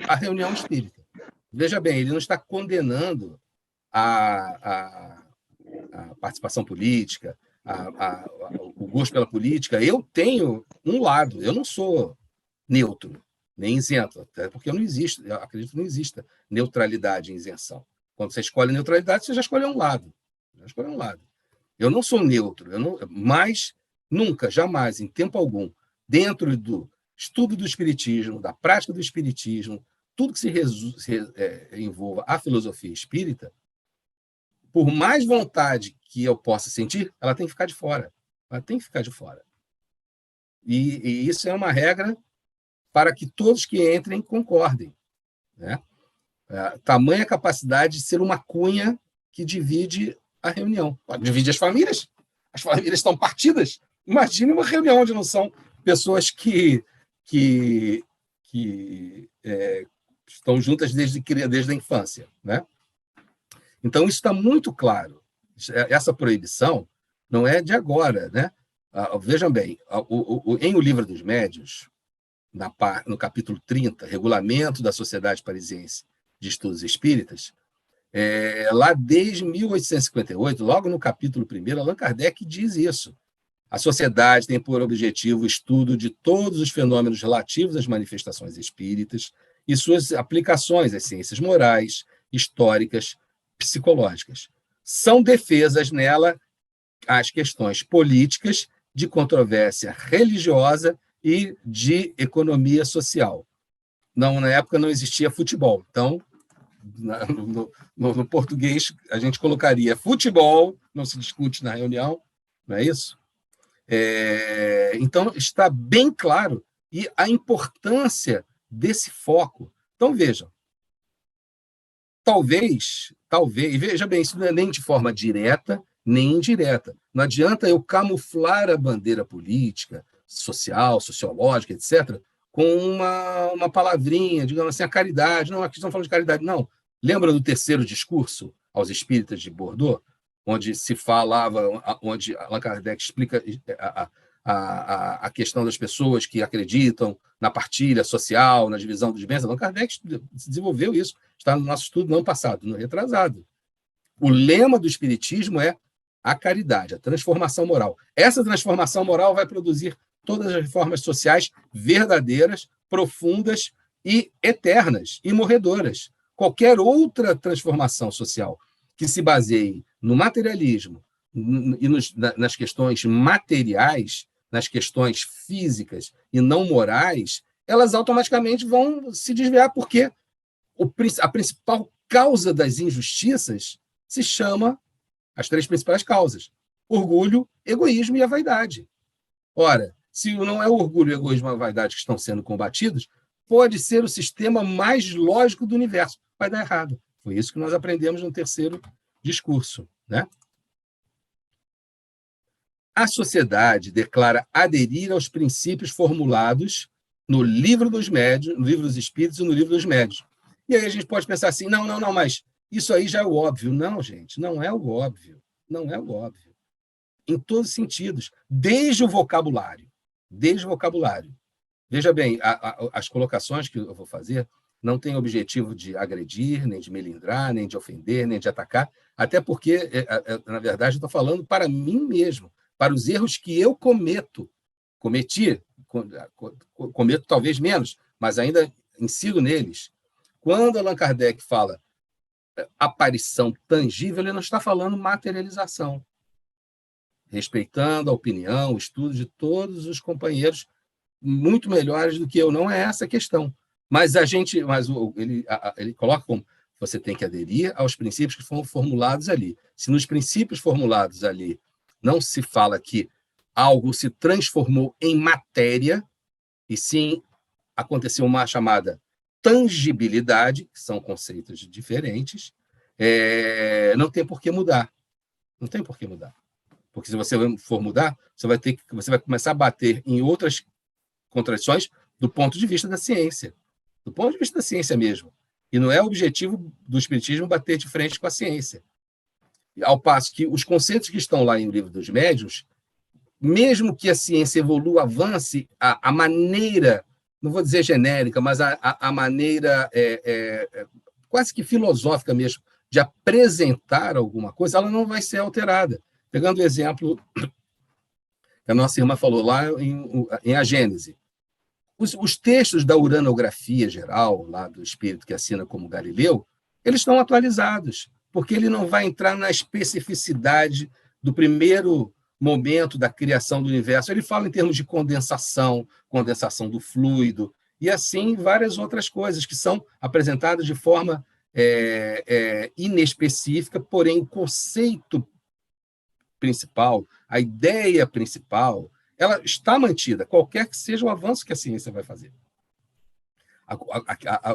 a reunião espírita. Veja bem, ele não está condenando a participação política, o gosto pela política. Eu tenho um lado, eu não sou neutro, nem isento, até porque eu acredito que não exista neutralidade e isenção. Quando você escolhe neutralidade, você já escolheu um lado. Eu não sou neutro, mas nunca, jamais, em tempo algum, dentro do estudo do espiritismo, da prática do espiritismo, tudo que se envolva a filosofia espírita, por mais vontade que eu possa sentir, ela tem que ficar de fora. Ela tem que ficar de fora. E isso é uma regra para que todos que entrem concordem, né? Tamanha capacidade de ser uma cunha que divide a reunião. Divide as famílias. As famílias estão partidas. Imagine uma reunião onde não são pessoas que estão juntas desde a infância, né? Então, isso está muito claro. Essa proibição não é de agora, né? Vejam bem, em O Livro dos Médiuns, no capítulo 30, Regulamento da Sociedade Parisiense de Estudos Espíritas, lá desde 1858, logo no capítulo 1, Allan Kardec diz isso. A sociedade tem por objetivo o estudo de todos os fenômenos relativos às manifestações espíritas e suas aplicações às ciências morais, históricas, psicológicas. São defesas nela as questões políticas, de controvérsia religiosa e de economia social. Na época não existia futebol, então, no português, a gente colocaria futebol, não se discute na reunião, não é isso? Então, está bem claro, e a importância desse foco. Então, vejam, talvez, e veja bem, isso não é nem de forma direta, nem indireta. Não adianta eu camuflar a bandeira política, social, sociológica, etc., com uma palavrinha, digamos assim, a caridade. Não, aqui estão falando de caridade. Não. Lembra do terceiro discurso aos espíritas de Bordeaux, onde se falava, onde Allan Kardec explica a questão das pessoas que acreditam na partilha social, na divisão dos bens? Allan Kardec desenvolveu isso. Está no nosso estudo não passado, no retrasado. O lema do espiritismo é a caridade, a transformação moral. Essa transformação moral vai produzir todas as reformas sociais verdadeiras, profundas e eternas, e morredoras. Qualquer outra transformação social que se baseie no materialismo e nas questões materiais, nas questões físicas e não morais, elas automaticamente vão se desviar, porque a principal causa das injustiças se chama, as três principais causas: orgulho, egoísmo e a vaidade. Ora, se não é o orgulho, o egoísmo e a vaidade que estão sendo combatidos, pode ser o sistema mais lógico do universo. Vai dar errado. Foi isso que nós aprendemos no terceiro discurso, né? A sociedade declara aderir aos princípios formulados no Livro dos Médiuns, no Livro dos Espíritos e no Livro dos Médiuns. E aí a gente pode pensar assim, não, mas isso aí já é o óbvio. Não, gente, não é o óbvio. Não é o óbvio. Em todos os sentidos, desde o vocabulário. Veja bem, as colocações que eu vou fazer não têm objetivo de agredir, nem de melindrar, nem de ofender, nem de atacar, até porque, na verdade, eu estou falando para mim mesmo, para os erros que eu cometo. Cometo talvez menos, mas ainda incido neles. Quando Allan Kardec fala aparição tangível, ele não está falando materialização, respeitando a opinião, o estudo de todos os companheiros muito melhores do que eu. Não é essa a questão. Mas ele coloca como você tem que aderir aos princípios que foram formulados ali. Se nos princípios formulados ali não se fala que algo se transformou em matéria, e sim aconteceu uma chamada tangibilidade, que são conceitos diferentes, não tem por que mudar. Não tem por que mudar. Porque se você for mudar, você vai começar a bater em outras contradições do ponto de vista da ciência. Do ponto de vista da ciência mesmo. E não é o objetivo do Espiritismo bater de frente com a ciência. Ao passo que os conceitos que estão lá em O Livro dos Médiuns, mesmo que a ciência evolua, avance, a maneira, não vou dizer genérica, mas a maneira quase que filosófica mesmo, de apresentar alguma coisa, ela não vai ser alterada. Pegando o exemplo que a nossa irmã falou lá em A Gênese. Os textos da uranografia geral, lá do espírito que assina como Galileu, eles estão atualizados, porque ele não vai entrar na especificidade do primeiro momento da criação do universo. Ele fala em termos de condensação do fluido, e assim várias outras coisas que são apresentadas de forma inespecífica, porém o conceito principal, a ideia principal, ela está mantida, qualquer que seja o avanço que a ciência vai fazer.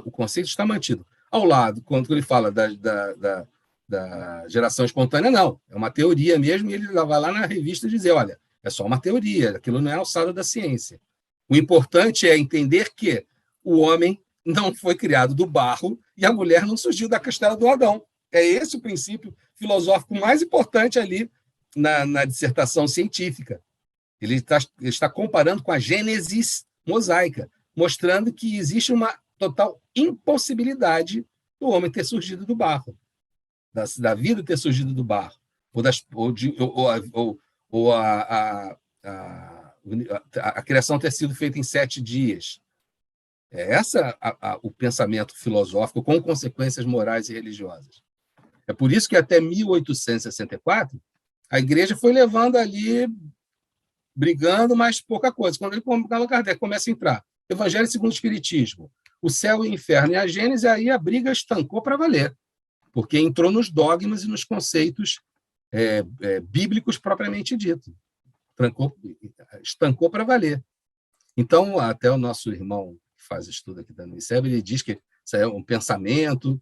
O conceito está mantido. Ao lado, quando ele fala da geração espontânea, não. É uma teoria mesmo, e ele vai lá na revista dizer, olha, é só uma teoria, aquilo não é a alçada da ciência. O importante é entender que o homem não foi criado do barro e a mulher não surgiu da costela do Adão. É esse o princípio filosófico mais importante ali na dissertação científica. Ele está comparando com a Gênesis mosaica, mostrando que existe uma total impossibilidade do homem ter surgido do barro, da vida ter surgido do barro, ou a criação ter sido feita em 7 dias. É essa o pensamento filosófico com consequências morais e religiosas. É por isso que até 1864 a igreja foi levando ali, brigando, mas pouca coisa. Quando Allan Kardec começa a entrar, Evangelho segundo o Espiritismo, o céu e o inferno e a Gênese, aí a briga estancou para valer, porque entrou nos dogmas e nos conceitos bíblicos propriamente dito. Estancou para valer. Então, até o nosso irmão que faz estudo aqui da Unicef, ele diz que isso é um pensamento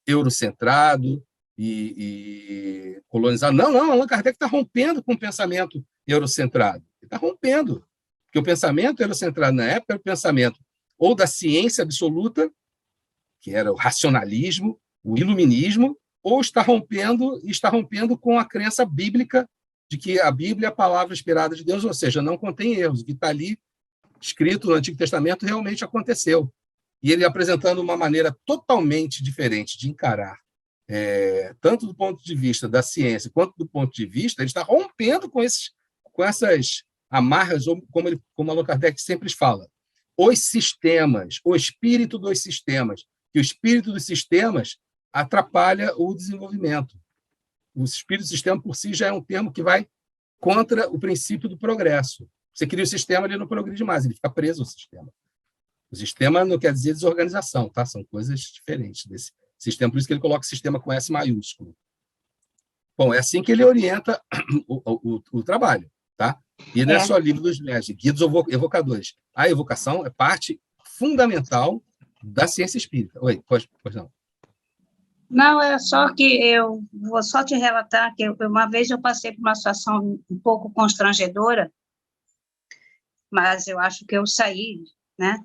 eurocentrado e colonizado. Não, Allan Kardec está rompendo com o pensamento eurocentrado. Ele está rompendo. Porque o pensamento eurocentrado na época era o pensamento ou da ciência absoluta, que era o racionalismo, o iluminismo, ou está rompendo com a crença bíblica de que a Bíblia é a palavra inspirada de Deus, ou seja, não contém erros. O que está ali escrito no Antigo Testamento realmente aconteceu. E ele apresentando uma maneira totalmente diferente de encarar, tanto do ponto de vista da ciência quanto do ponto de vista, ele está rompendo com essas amarras, ou como Allan Kardec sempre fala, os sistemas, o espírito dos sistemas, que o espírito dos sistemas atrapalha o desenvolvimento. O espírito do sistema por si já é um termo que vai contra o princípio do progresso. Você cria o sistema, ele não progride mais, ele fica preso ao sistema. O sistema não quer dizer desorganização, tá? São coisas diferentes desse sistema, por isso que ele coloca o sistema com S maiúsculo. Bom, é assim que ele orienta o trabalho, tá? E não é só livro dos médios, guias evocadores. A evocação é parte fundamental da ciência espírita. Oi, pois não. Não, é só que eu vou só te relatar que uma vez eu passei por uma situação um pouco constrangedora, mas eu acho que eu saí, né?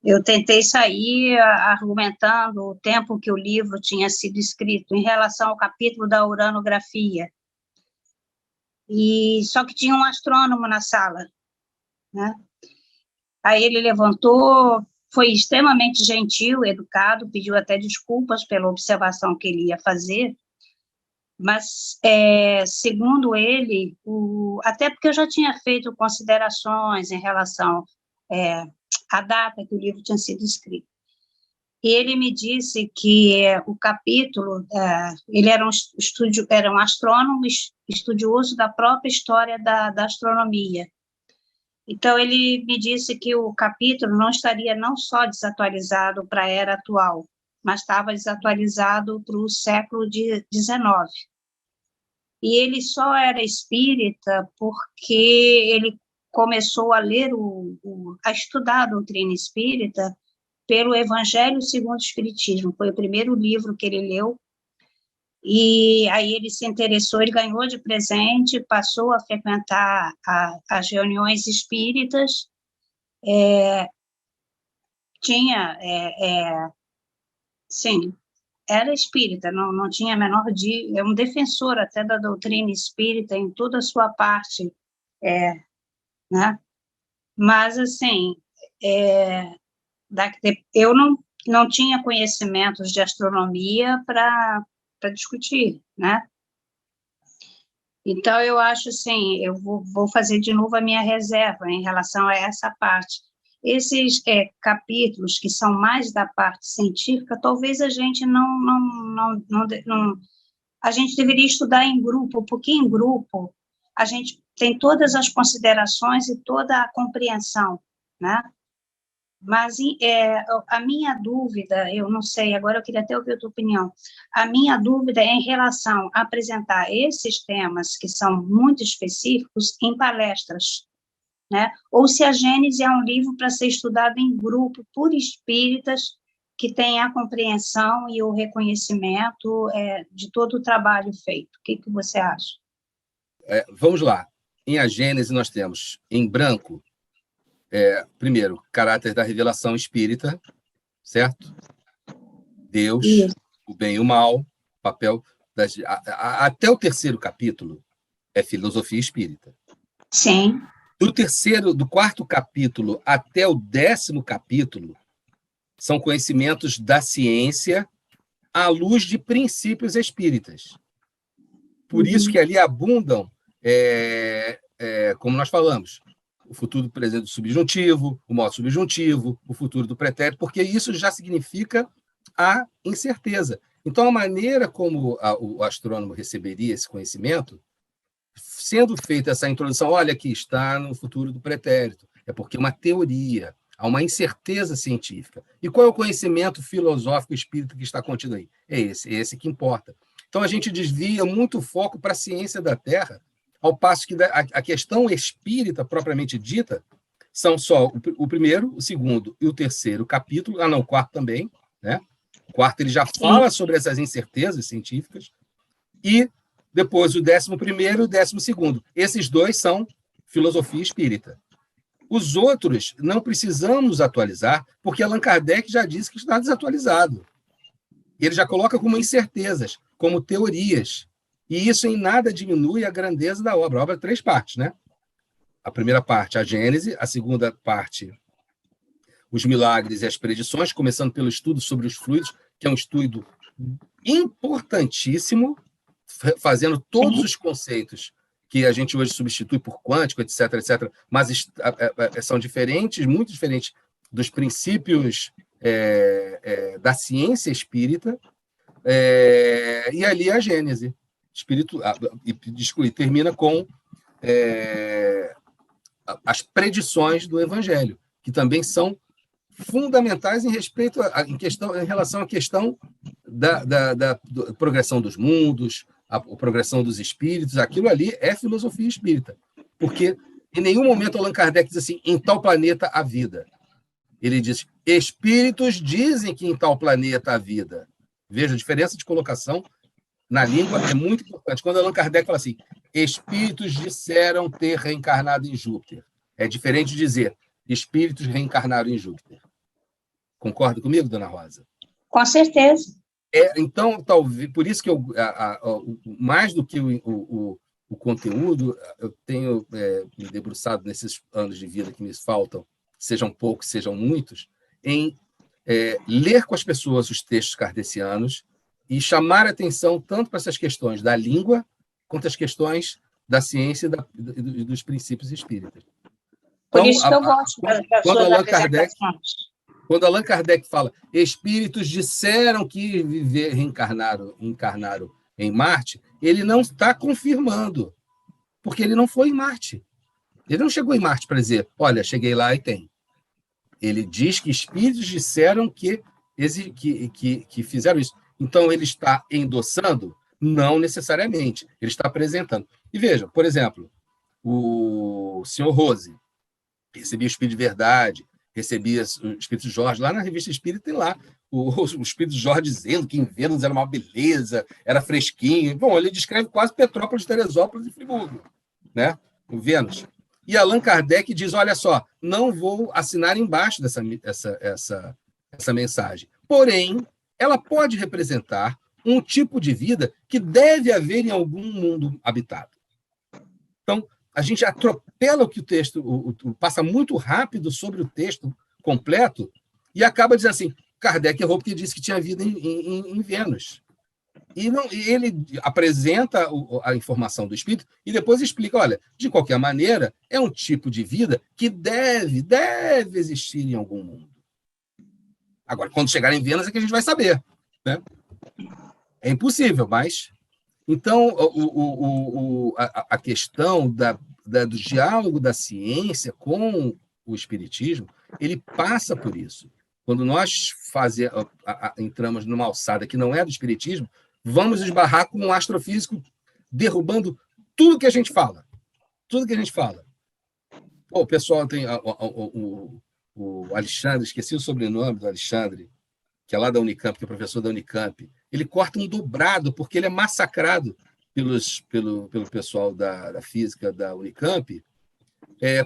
Eu tentei sair argumentando o tempo que o livro tinha sido escrito em relação ao capítulo da uranografia. E só que tinha um astrônomo na sala, né? Aí ele levantou, foi extremamente gentil, educado, pediu até desculpas pela observação que ele ia fazer, mas, segundo ele, até porque eu já tinha feito considerações em relação à data que o livro tinha sido escrito, E ele me disse que o capítulo, ele era um astrônomo estudioso da própria história da astronomia. Então, ele me disse que o capítulo não estaria não só desatualizado para a era atual, mas estava desatualizado para o século XIX. E ele só era espírita porque ele começou a ler, a estudar a doutrina espírita pelo Evangelho segundo o Espiritismo. Foi o primeiro livro que ele leu, e aí ele se interessou, ele ganhou de presente, passou a frequentar as reuniões espíritas, sim, era espírita, não tinha a menor dúvida, é um defensor até da doutrina espírita em toda a sua parte, né? Mas, assim, eu não tinha conhecimentos de astronomia para discutir, né? Então, eu acho assim, eu vou fazer de novo a minha reserva em relação a essa parte. Esses capítulos que são mais da parte científica, talvez a gente a gente deveria estudar em grupo, porque em grupo a gente tem todas as considerações e toda a compreensão, né? Mas a minha dúvida, eu não sei, agora eu queria até ouvir a tua opinião, a minha dúvida é em relação a apresentar esses temas, que são muito específicos, em palestras, né? Ou se a Gênese é um livro para ser estudado em grupo, por espíritas, que têm a compreensão e o reconhecimento de todo o trabalho feito. O que você acha? Vamos lá. Em A Gênese, nós temos, em branco, primeiro, caráter da revelação espírita, certo? Deus, isso. O bem e o mal, papel... até o terceiro capítulo é filosofia espírita. Sim. Do quarto capítulo até o 10º capítulo são conhecimentos da ciência à luz de princípios espíritas. Por isso que ali abundam, como nós falamos, o futuro do presente do subjuntivo, o modo subjuntivo, o futuro do pretérito, porque isso já significa a incerteza. Então, a maneira como o astrônomo receberia esse conhecimento, sendo feita essa introdução, olha, aqui está no futuro do pretérito, é porque é uma teoria, há uma incerteza científica. E qual é o conhecimento filosófico espírita que está contido aí? É esse que importa. Então, a gente desvia muito o foco para a ciência da Terra, ao passo que a questão espírita, propriamente dita, são só o primeiro, o segundo e o terceiro capítulo, o quarto também, né? O quarto ele já fala sobre essas incertezas científicas, e depois o 11º e o 12º. Esses dois são filosofia espírita. Os outros não precisamos atualizar, porque Allan Kardec já disse que está desatualizado. Ele já coloca como incertezas, como teorias. E isso em nada diminui a grandeza da obra. A obra é 3 partes, né? A primeira parte, a Gênese. A segunda parte, os milagres e as predições, começando pelo estudo sobre os fluidos, que é um estudo importantíssimo, fazendo todos os conceitos que a gente hoje substitui por quântico, etc., mas são diferentes, muito diferentes dos princípios da ciência espírita, e ali a Gênese. E termina com as predições do Evangelho, que também são fundamentais em relação à questão da progressão dos mundos, a progressão dos espíritos. Aquilo ali é filosofia espírita, porque em nenhum momento Allan Kardec diz assim, em tal planeta há vida. Ele diz, espíritos dizem que em tal planeta há vida. Veja, a diferença de colocação na língua é muito importante. Quando Allan Kardec fala assim, espíritos disseram ter reencarnado em Júpiter, é diferente de dizer, espíritos reencarnaram em Júpiter. Concorda comigo, dona Rosa? Com certeza. Então, talvez, por isso que mais do que o conteúdo, eu tenho me debruçado nesses anos de vida que me faltam, sejam poucos, sejam muitos, em ler com as pessoas os textos kardecianos e chamar a atenção tanto para essas questões da língua quanto as questões da ciência e dos princípios espíritas. Por isso que eu gosto das suas apresentações. Quando Allan Kardec fala, espíritos disseram que reencarnaram em Marte, ele não está confirmando, porque ele não foi em Marte. Ele não chegou em Marte para dizer, olha, cheguei lá e tem. Ele diz que espíritos disseram que fizeram isso. Então, ele está endossando? Não necessariamente. Ele está apresentando. E veja, por exemplo, o senhor Rose recebia o Espírito de Verdade, recebia o Espírito Jorge. Lá na Revista Espírita tem lá o Espírito Jorge dizendo que em Vênus era uma beleza, era fresquinho. Bom, ele descreve quase Petrópolis, Teresópolis e Friburgo, né? O Vênus. E Allan Kardec diz, olha só, não vou assinar embaixo dessa mensagem. Porém, ela pode representar um tipo de vida que deve haver em algum mundo habitado. Então, a gente atropela o que o texto, passa muito rápido sobre o texto completo e acaba dizendo assim, Kardec errou porque disse que tinha vida em Vênus. E ele apresenta a informação do espírito e depois explica, olha, de qualquer maneira, é um tipo de vida que deve existir em algum mundo. Agora, quando chegar em Vênus é que a gente vai saber, né? É impossível, mas... Então, a questão do diálogo da ciência com o espiritismo, ele passa por isso. Quando nós entramos numa alçada que não é do espiritismo, vamos esbarrar com um astrofísico derrubando tudo que a gente fala. Tudo que a gente fala. Pô, o pessoal tem o Alexandre, esqueci o sobrenome do Alexandre, que é lá da Unicamp, que é professor da Unicamp. Ele corta um dobrado, porque ele é massacrado pelo pessoal da física da Unicamp,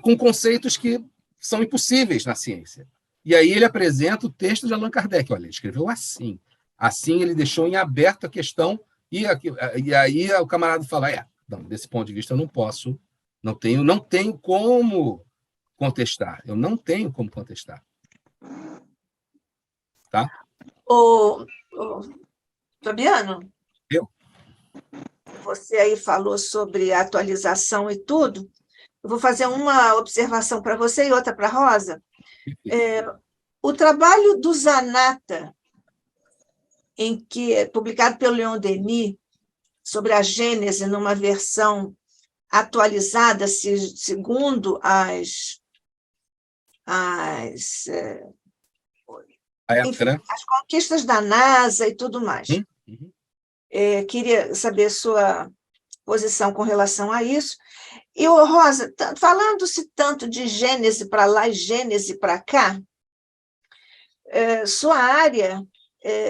com conceitos que são impossíveis na ciência. E aí ele apresenta o texto de Allan Kardec. Olha, ele escreveu assim. Assim ele deixou em aberto a questão, e aí o camarada fala, não, desse ponto de vista eu não posso, não tenho como contestar. Eu não tenho como contestar. Tá? Fabiano, você aí falou sobre atualização e tudo. Eu vou fazer uma observação para você e outra para a Rosa. O trabalho do Zanata, publicado pelo Leon Denis, sobre a Gênese, numa versão atualizada, segundo as conquistas da NASA e tudo mais. Queria saber sua posição com relação a isso. E, Rosa, falando-se tanto de Gênese para lá e Gênese para cá, sua área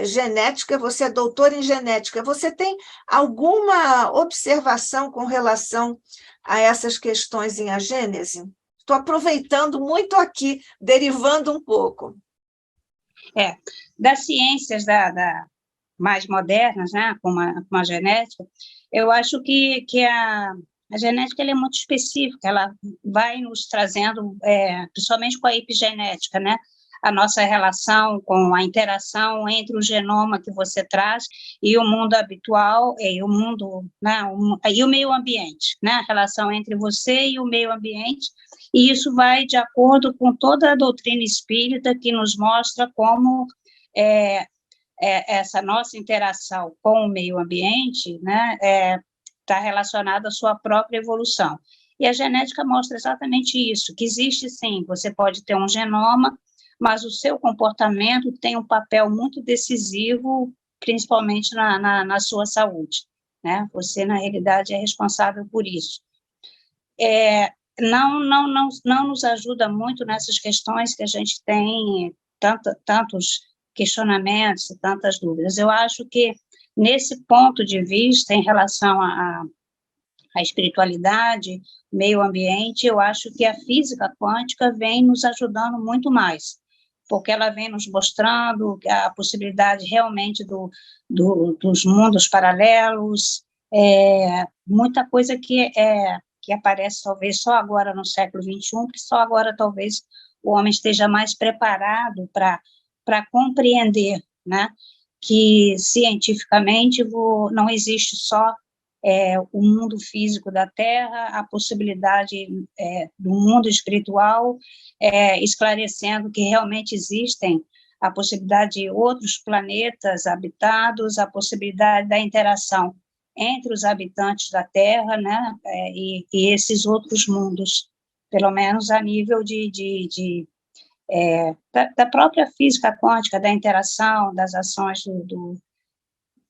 genética, você é doutora em genética, você tem alguma observação com relação a essas questões em a Gênese? Estou aproveitando muito aqui, derivando um pouco. Das ciências mais modernas, né, como a genética, eu acho que a genética ela é muito específica, ela vai nos trazendo, principalmente com a epigenética, né, a nossa relação com a interação entre o genoma que você traz e o mundo habitual, e o mundo, né, e o meio ambiente, né, a relação entre você e o meio ambiente, e isso vai de acordo com toda a doutrina espírita que nos mostra como essa nossa interação com o meio ambiente, né, está relacionada à sua própria evolução. E a genética mostra exatamente isso, que existe sim, você pode ter um genoma, mas o seu comportamento tem um papel muito decisivo, principalmente na sua saúde, né? Você, na realidade, é responsável por isso. Não nos ajuda muito nessas questões que a gente tem tantos questionamentos e tantas dúvidas. Eu acho que, nesse ponto de vista, em relação à espiritualidade, meio ambiente, eu acho que a física quântica vem nos ajudando muito mais, porque ela vem nos mostrando a possibilidade realmente dos mundos paralelos, muita coisa que aparece talvez só agora no século XXI, que só agora talvez o homem esteja mais preparado para compreender, né, que cientificamente não existe só o mundo físico da Terra, a possibilidade do mundo espiritual, esclarecendo que realmente existem a possibilidade de outros planetas habitados, a possibilidade da interação entre os habitantes da Terra, né, e esses outros mundos, pelo menos a nível da própria física quântica, da interação, das ações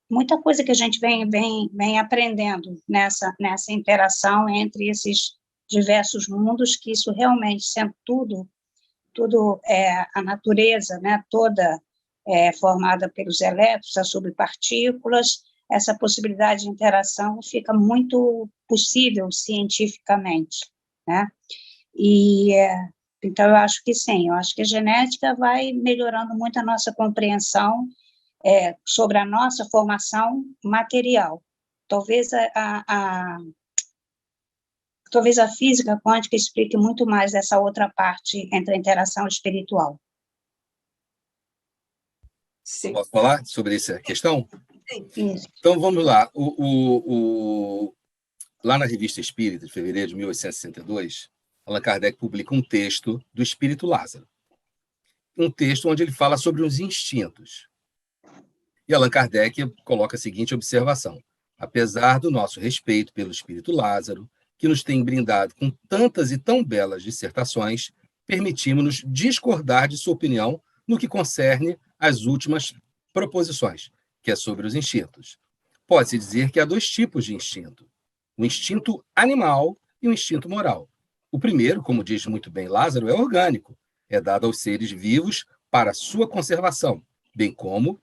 muita coisa que a gente vem aprendendo nessa interação entre esses diversos mundos, que isso realmente, sendo tudo a natureza, né, toda formada pelos elétrons, as subpartículas, essa possibilidade de interação fica muito possível cientificamente, né? Então, eu acho que sim, eu acho que a genética vai melhorando muito a nossa compreensão sobre a nossa formação material. Talvez talvez a física quântica explique muito mais essa outra parte entre a interação espiritual. Sim. Posso falar sobre essa questão? Isso. Então, vamos lá. Lá na Revista Espírita, de fevereiro de 1862, Allan Kardec publica um texto do Espírito Lázaro. Um texto onde ele fala sobre os instintos. E Allan Kardec coloca a seguinte observação: apesar do nosso respeito pelo Espírito Lázaro, que nos tem brindado com tantas e tão belas dissertações, permitimos-nos discordar de sua opinião no que concerne às últimas proposições, que é sobre os instintos. Pode-se dizer que há dois tipos de instinto: o instinto animal e o instinto moral. O primeiro, como diz muito bem Lázaro, é orgânico, é dado aos seres vivos para sua conservação, bem como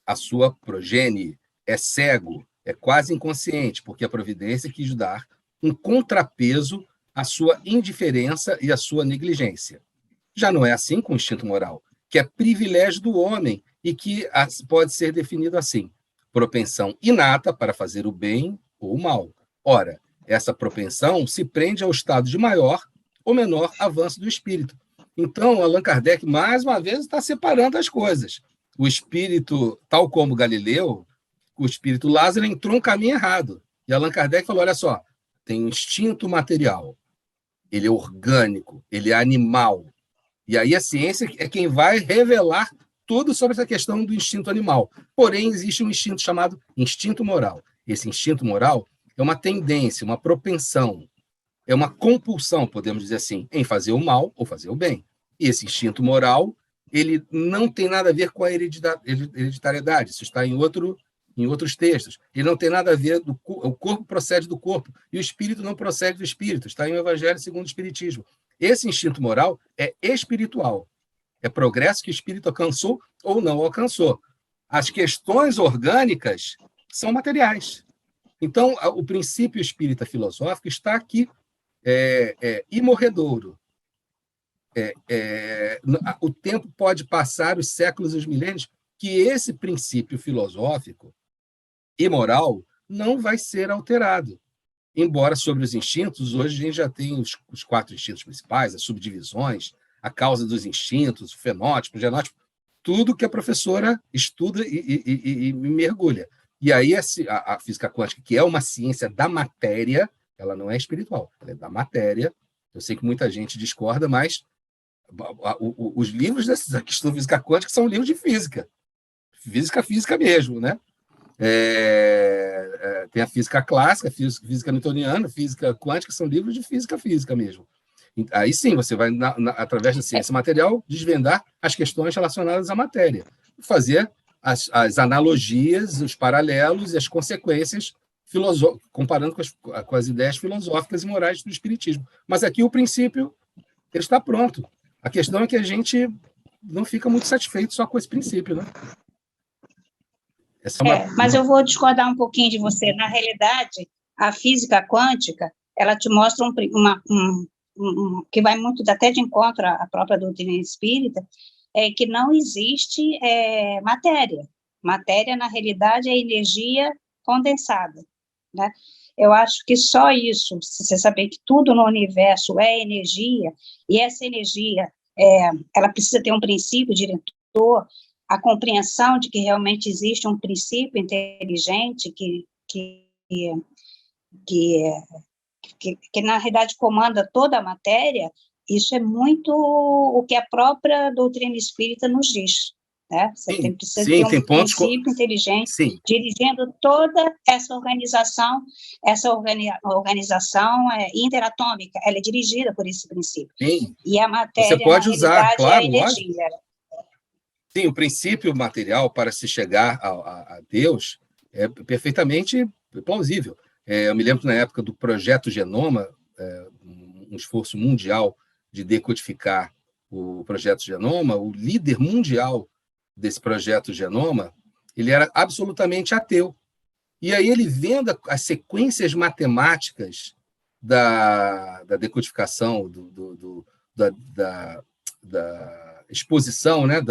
a sua progenie, é cego, é quase inconsciente, porque a providência quis dar um contrapeso à sua indiferença e à sua negligência. Já não é assim com o instinto moral, que é privilégio do homem e que pode ser definido assim: propensão inata para fazer o bem ou o mal. Ora, essa propensão se prende ao estado de maior ou menor avanço do espírito. Então, Allan Kardec, mais uma vez, está separando as coisas. O espírito, tal como Galileu, o espírito Lázaro entrou um caminho errado. E Allan Kardec falou: olha só, tem um instinto material, ele é orgânico, ele é animal. E aí a ciência é quem vai revelar tudo sobre essa questão do instinto animal. Porém, existe um instinto chamado instinto moral. Esse instinto moral é uma tendência, uma propensão, é uma compulsão, podemos dizer assim, em fazer o mal ou fazer o bem. E esse instinto moral, ele não tem nada a ver com a hereditariedade, isso está em outros textos. Ele não tem nada a ver, o corpo procede do corpo, e o espírito não procede do espírito, está em o Evangelho segundo o Espiritismo. Esse instinto moral é espiritual, é progresso que o espírito alcançou ou não alcançou. As questões orgânicas são materiais. Então, o princípio espírita filosófico está aqui, imorredouro. O tempo pode passar, os séculos e os milênios, que esse princípio filosófico e moral não vai ser alterado. Embora sobre os instintos, hoje a gente já tem os 4 instintos principais, as subdivisões, a causa dos instintos, o fenótipo, o genótipo, tudo que a professora estuda e mergulha. E aí a física quântica, que é uma ciência da matéria, ela não é espiritual, ela é da matéria. Eu sei que muita gente discorda, mas os livros da questão física quântica são livros de física. Física mesmo, né? Tem a física clássica, física newtoniana, física quântica, são livros de física mesmo. Aí sim, você vai, através da ciência material, desvendar as questões relacionadas à matéria, fazer as analogias, os paralelos e as consequências, comparando com as ideias filosóficas e morais do espiritismo. Mas aqui o princípio ele está pronto. A questão é que a gente não fica muito satisfeito só com esse princípio, né? Mas eu vou discordar um pouquinho de você. Na realidade, a física quântica, ela te mostra que vai muito até de encontro à própria doutrina espírita, que não existe matéria. Matéria, na realidade, é energia condensada, né? Eu acho que só isso, você saber que tudo no universo é energia, e essa energia, ela precisa ter um princípio diretor, a compreensão de que realmente existe um princípio inteligente que que na realidade comanda toda a matéria, isso é muito o que a própria doutrina espírita nos diz. Né? Você precisa ter um princípio inteligente dirigindo toda essa organização. Essa organização interatômica, ela é dirigida por esse princípio. Sim. E a matéria, você pode usar, claro, é a energia. Sim, o princípio material para se chegar a Deus é perfeitamente plausível. Eu me lembro que na época do Projeto Genoma, um esforço mundial de decodificar o Projeto Genoma, o líder mundial desse Projeto Genoma, ele era absolutamente ateu. E aí ele vendo as sequências matemáticas da decodificação, da exposição, né,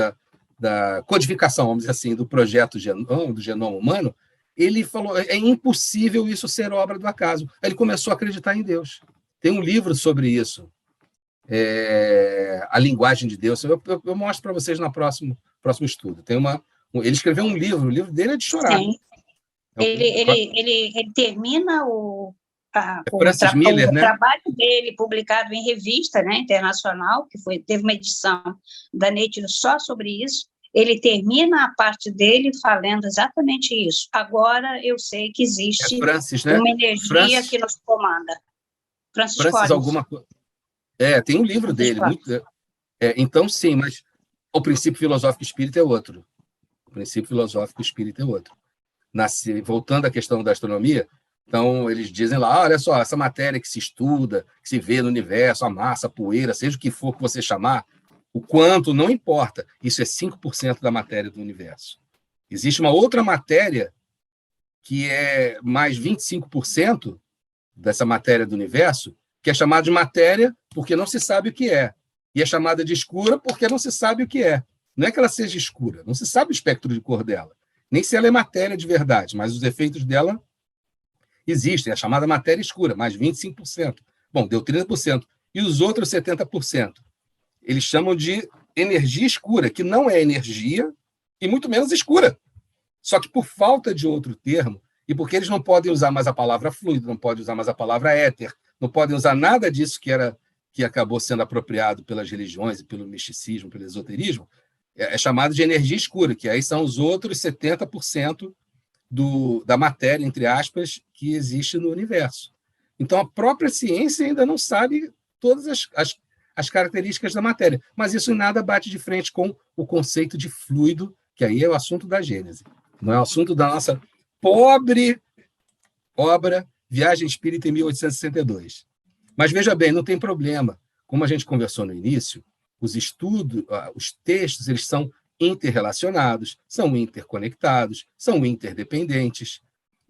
da codificação, vamos dizer assim, do projeto do genoma humano, ele falou, é impossível isso ser obra do acaso. Aí ele começou a acreditar em Deus. Tem um livro sobre isso, A Linguagem de Deus. Eu mostro para vocês no próximo estudo. Ele escreveu um livro, o livro dele é de chorar. Sim. Ele termina o Miller, né? trabalho dele publicado em revista, né, internacional, que teve uma edição da Nature só sobre isso. Ele termina a parte dele falando exatamente isso. Agora eu sei que existe Francis, né? uma energia que nos comanda. Francis alguma coisa. Tem um livro dele. Então, sim, mas o princípio filosófico espírita é outro. O princípio filosófico espírita é outro. Voltando à questão da astronomia, então eles dizem lá, olha só, essa matéria que se estuda, que se vê no universo, a massa, a poeira, seja o que for que você chamar, o quanto, não importa, isso é 5% da matéria do universo. Existe uma outra matéria que é mais 25% dessa matéria do universo, que é chamada de matéria porque não se sabe o que é, e é chamada de escura porque não se sabe o que é. Não é que ela seja escura, não se sabe o espectro de cor dela, nem se ela é matéria de verdade, mas os efeitos dela existem, é a chamada matéria escura, mais 25%. Bom, deu 30%. E os outros 70%? Eles chamam de energia escura, que não é energia e muito menos escura. Só que por falta de outro termo, e porque eles não podem usar mais a palavra fluido, não podem usar mais a palavra éter, não podem usar nada disso que acabou sendo apropriado pelas religiões e pelo misticismo, pelo esoterismo, é chamado de energia escura, que aí são os outros 70% da matéria, entre aspas, que existe no universo. Então, a própria ciência ainda não sabe todas as características da matéria, mas isso em nada bate de frente com o conceito de fluido, que aí é o assunto da Gênese. Não é o assunto da nossa pobre obra Viagem Espírita em 1862. Mas, veja bem, não tem problema. Como a gente conversou no início, os estudos, os textos, eles são interrelacionados, são interconectados, são interdependentes.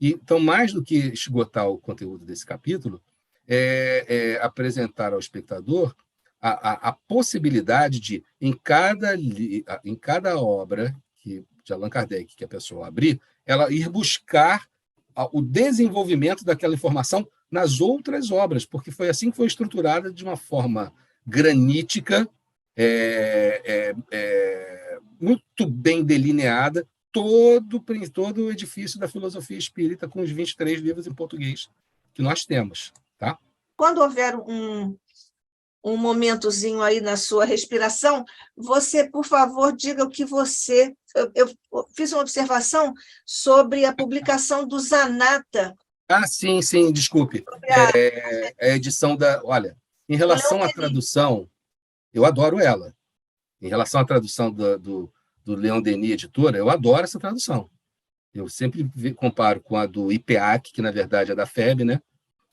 E, então, mais do que esgotar o conteúdo desse capítulo, é apresentar ao espectador a possibilidade de, em cada obra de Allan Kardec que a pessoa abrir, ela ir buscar o desenvolvimento daquela informação nas outras obras, porque foi assim que foi estruturada de uma forma granítica, muito bem delineada, todo o edifício da filosofia espírita, com os 23 livros em português que nós temos. Tá? Quando houver um momentozinho aí na sua respiração, você, por favor, diga o que você... Eu fiz uma observação sobre a publicação do Zanata. Sim, desculpe. A edição da... Olha, em relação à tradução, eu adoro ela. Em relação à tradução do Leon Denis Editora, eu adoro essa tradução. Eu sempre comparo com a do IPEAC, que, na verdade, é da FEB, né?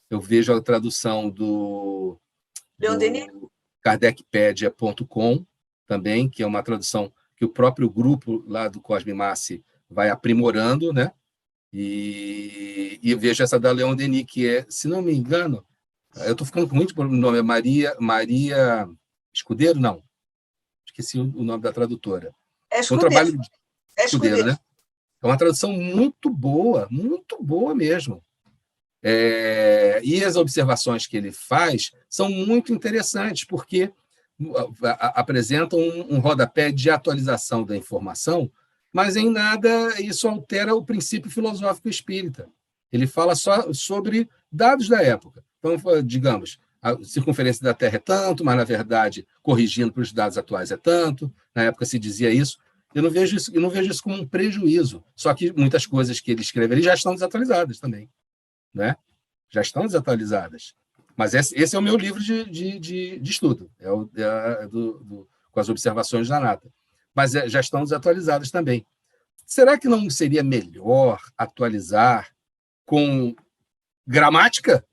Eu vejo a tradução do kardecpedia.com também, que é uma tradução que o próprio grupo lá do Cosme Massi vai aprimorando, né? E eu vejo essa da Leon Denis, que é, se não me engano, eu estou ficando com muito nome, é Maria Escudeiro? Não. Esqueci o nome da tradutora. É Escudeiro. Um trabalho de Escudeiro, né? É uma tradução muito boa mesmo. E as observações que ele faz são muito interessantes, porque apresentam um rodapé de atualização da informação, mas em nada isso altera o princípio filosófico espírita. Ele fala só sobre dados da época. Então, digamos, a circunferência da Terra é tanto, mas, na verdade, corrigindo para os dados atuais é tanto. Na época se dizia isso. Eu não vejo isso como um prejuízo. Só que muitas coisas que ele escreve ali já estão desatualizadas também. Né? Já estão desatualizadas. Mas esse é o meu livro de estudo, com as observações da Nata. Mas já estão desatualizadas também. Será que não seria melhor atualizar com gramática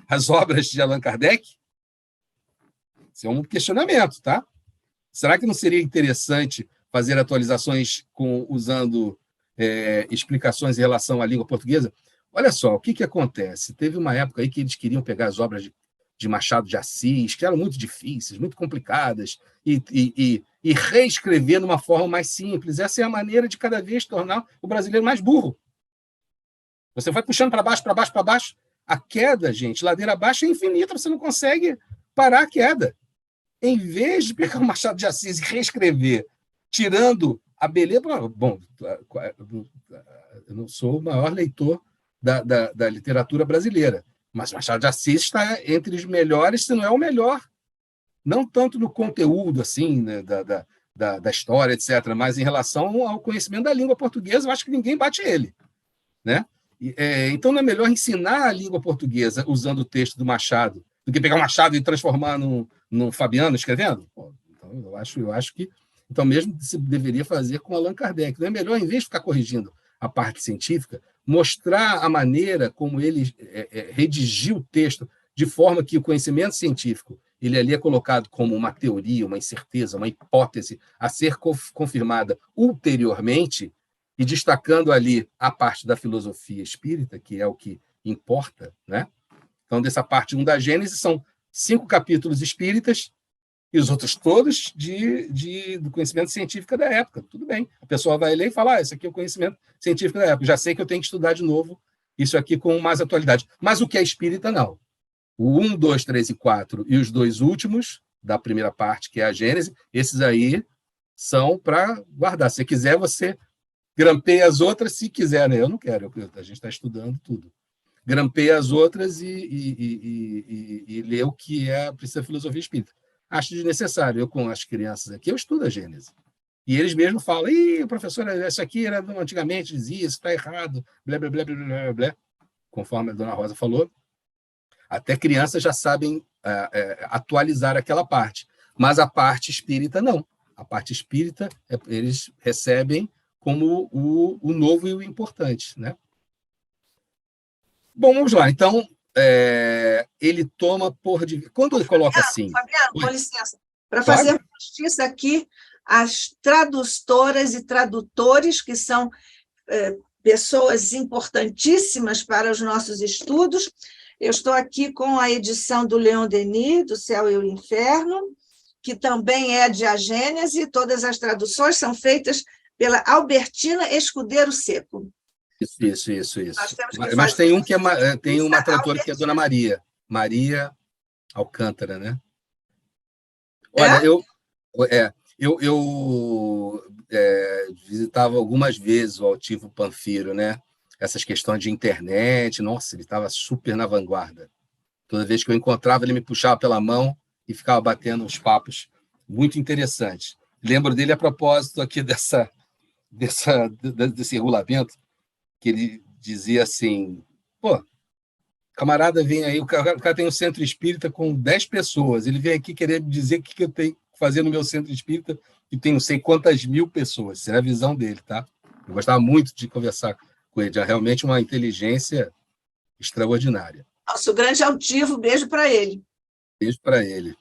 as obras de Allan Kardec? Esse é um questionamento, tá? Será que não seria interessante fazer atualizações usando explicações em relação à língua portuguesa? Olha só, o que acontece? Teve uma época aí que eles queriam pegar as obras de Machado de Assis, que eram muito difíceis, muito complicadas, e reescrever de uma forma mais simples. Essa é a maneira de cada vez tornar o brasileiro mais burro. Você vai puxando para baixo, para baixo, para baixo. A queda, gente, ladeira abaixo é infinita, você não consegue parar a queda. Em vez de pegar o Machado de Assis e reescrever, tirando a beleza... Bom, eu não sou o maior leitor da literatura brasileira, mas Machado de Assis está entre os melhores, se não é o melhor. Não tanto no conteúdo assim, né, da história, etc., mas em relação ao conhecimento da língua portuguesa, eu acho que ninguém bate ele. Né? Então, não é melhor ensinar a língua portuguesa usando o texto do Machado do que pegar o Machado e transformar num Fabiano escrevendo? Pô, então, eu acho que então mesmo se deveria fazer com Allan Kardec. Não é melhor, em vez de ficar corrigindo a parte científica, mostrar a maneira como ele redigiu o texto de forma que o conhecimento científico ele ali é colocado como uma teoria, uma incerteza, uma hipótese a ser confirmada ulteriormente, e destacando ali a parte da filosofia espírita, que é o que importa, né? Então, dessa parte 1 da Gênesis, são 5 capítulos espíritas e os outros todos do conhecimento científico da época. Tudo bem. A pessoa vai ler e fala, esse aqui é o conhecimento científico da época. Já sei que eu tenho que estudar de novo isso aqui com mais atualidade. Mas o que é espírita, não. O 1, 2, 3 e 4 e os 2 últimos da primeira parte, que é a Gênese, esses aí são para guardar. Se quiser, você grampeia as outras, se quiser, né? Eu não quero, a gente está estudando tudo. Grampeia as outras e lê o que precisa da filosofia espírita. Acho desnecessário. Eu, com as crianças aqui, eu estudo a Gênese. E eles mesmos falam, professor, isso aqui era antigamente, dizia, isso está errado, blá, blá, blá, blá, blá, blá. Conforme a dona Rosa falou, até crianças já sabem atualizar aquela parte. Mas a parte espírita, não. A parte espírita, eles recebem como o novo e o importante, né? Bom, vamos lá. Então, ele toma quando ele coloca assim... Fabiano, com licença. Para fazer justiça aqui, as tradutoras e tradutores, que são pessoas importantíssimas para os nossos estudos, eu estou aqui com a edição do Leon Denis, do Céu e o Inferno, que também é de A Gênese, todas as traduções são feitas pela Albertina Escudeiro Seco. Isso. Mas tem um que tem uma tradutora que é a Dona Maria Alcântara, né? Olha, eu visitava algumas vezes o Altivo Panfiro, né? Essas questões de internet, nossa, ele estava super na vanguarda. Toda vez que eu encontrava, ele me puxava pela mão e ficava batendo uns papos muito interessantes. Lembro dele a propósito aqui desse regulamento, que ele dizia assim, camarada vem aí, o cara tem um centro espírita com 10 pessoas, ele vem aqui querer me dizer o que eu tenho que fazer no meu centro espírita e tem não sei quantas mil pessoas. Essa era a visão dele, tá? Eu gostava muito de conversar com ele, é realmente uma inteligência extraordinária. Nosso grande altivo, beijo para ele. Beijo para ele.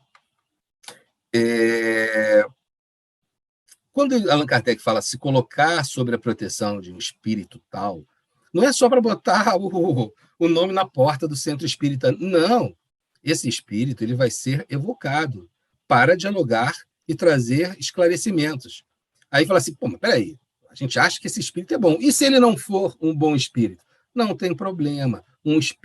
Quando Allan Kardec fala se colocar sobre a proteção de um espírito tal, não é só para botar o nome na porta do centro espírita. Não. Esse espírito ele vai ser evocado para dialogar e trazer esclarecimentos. Aí fala assim, mas peraí, a gente acha que esse espírito é bom. E se ele não for um bom espírito? Não tem problema.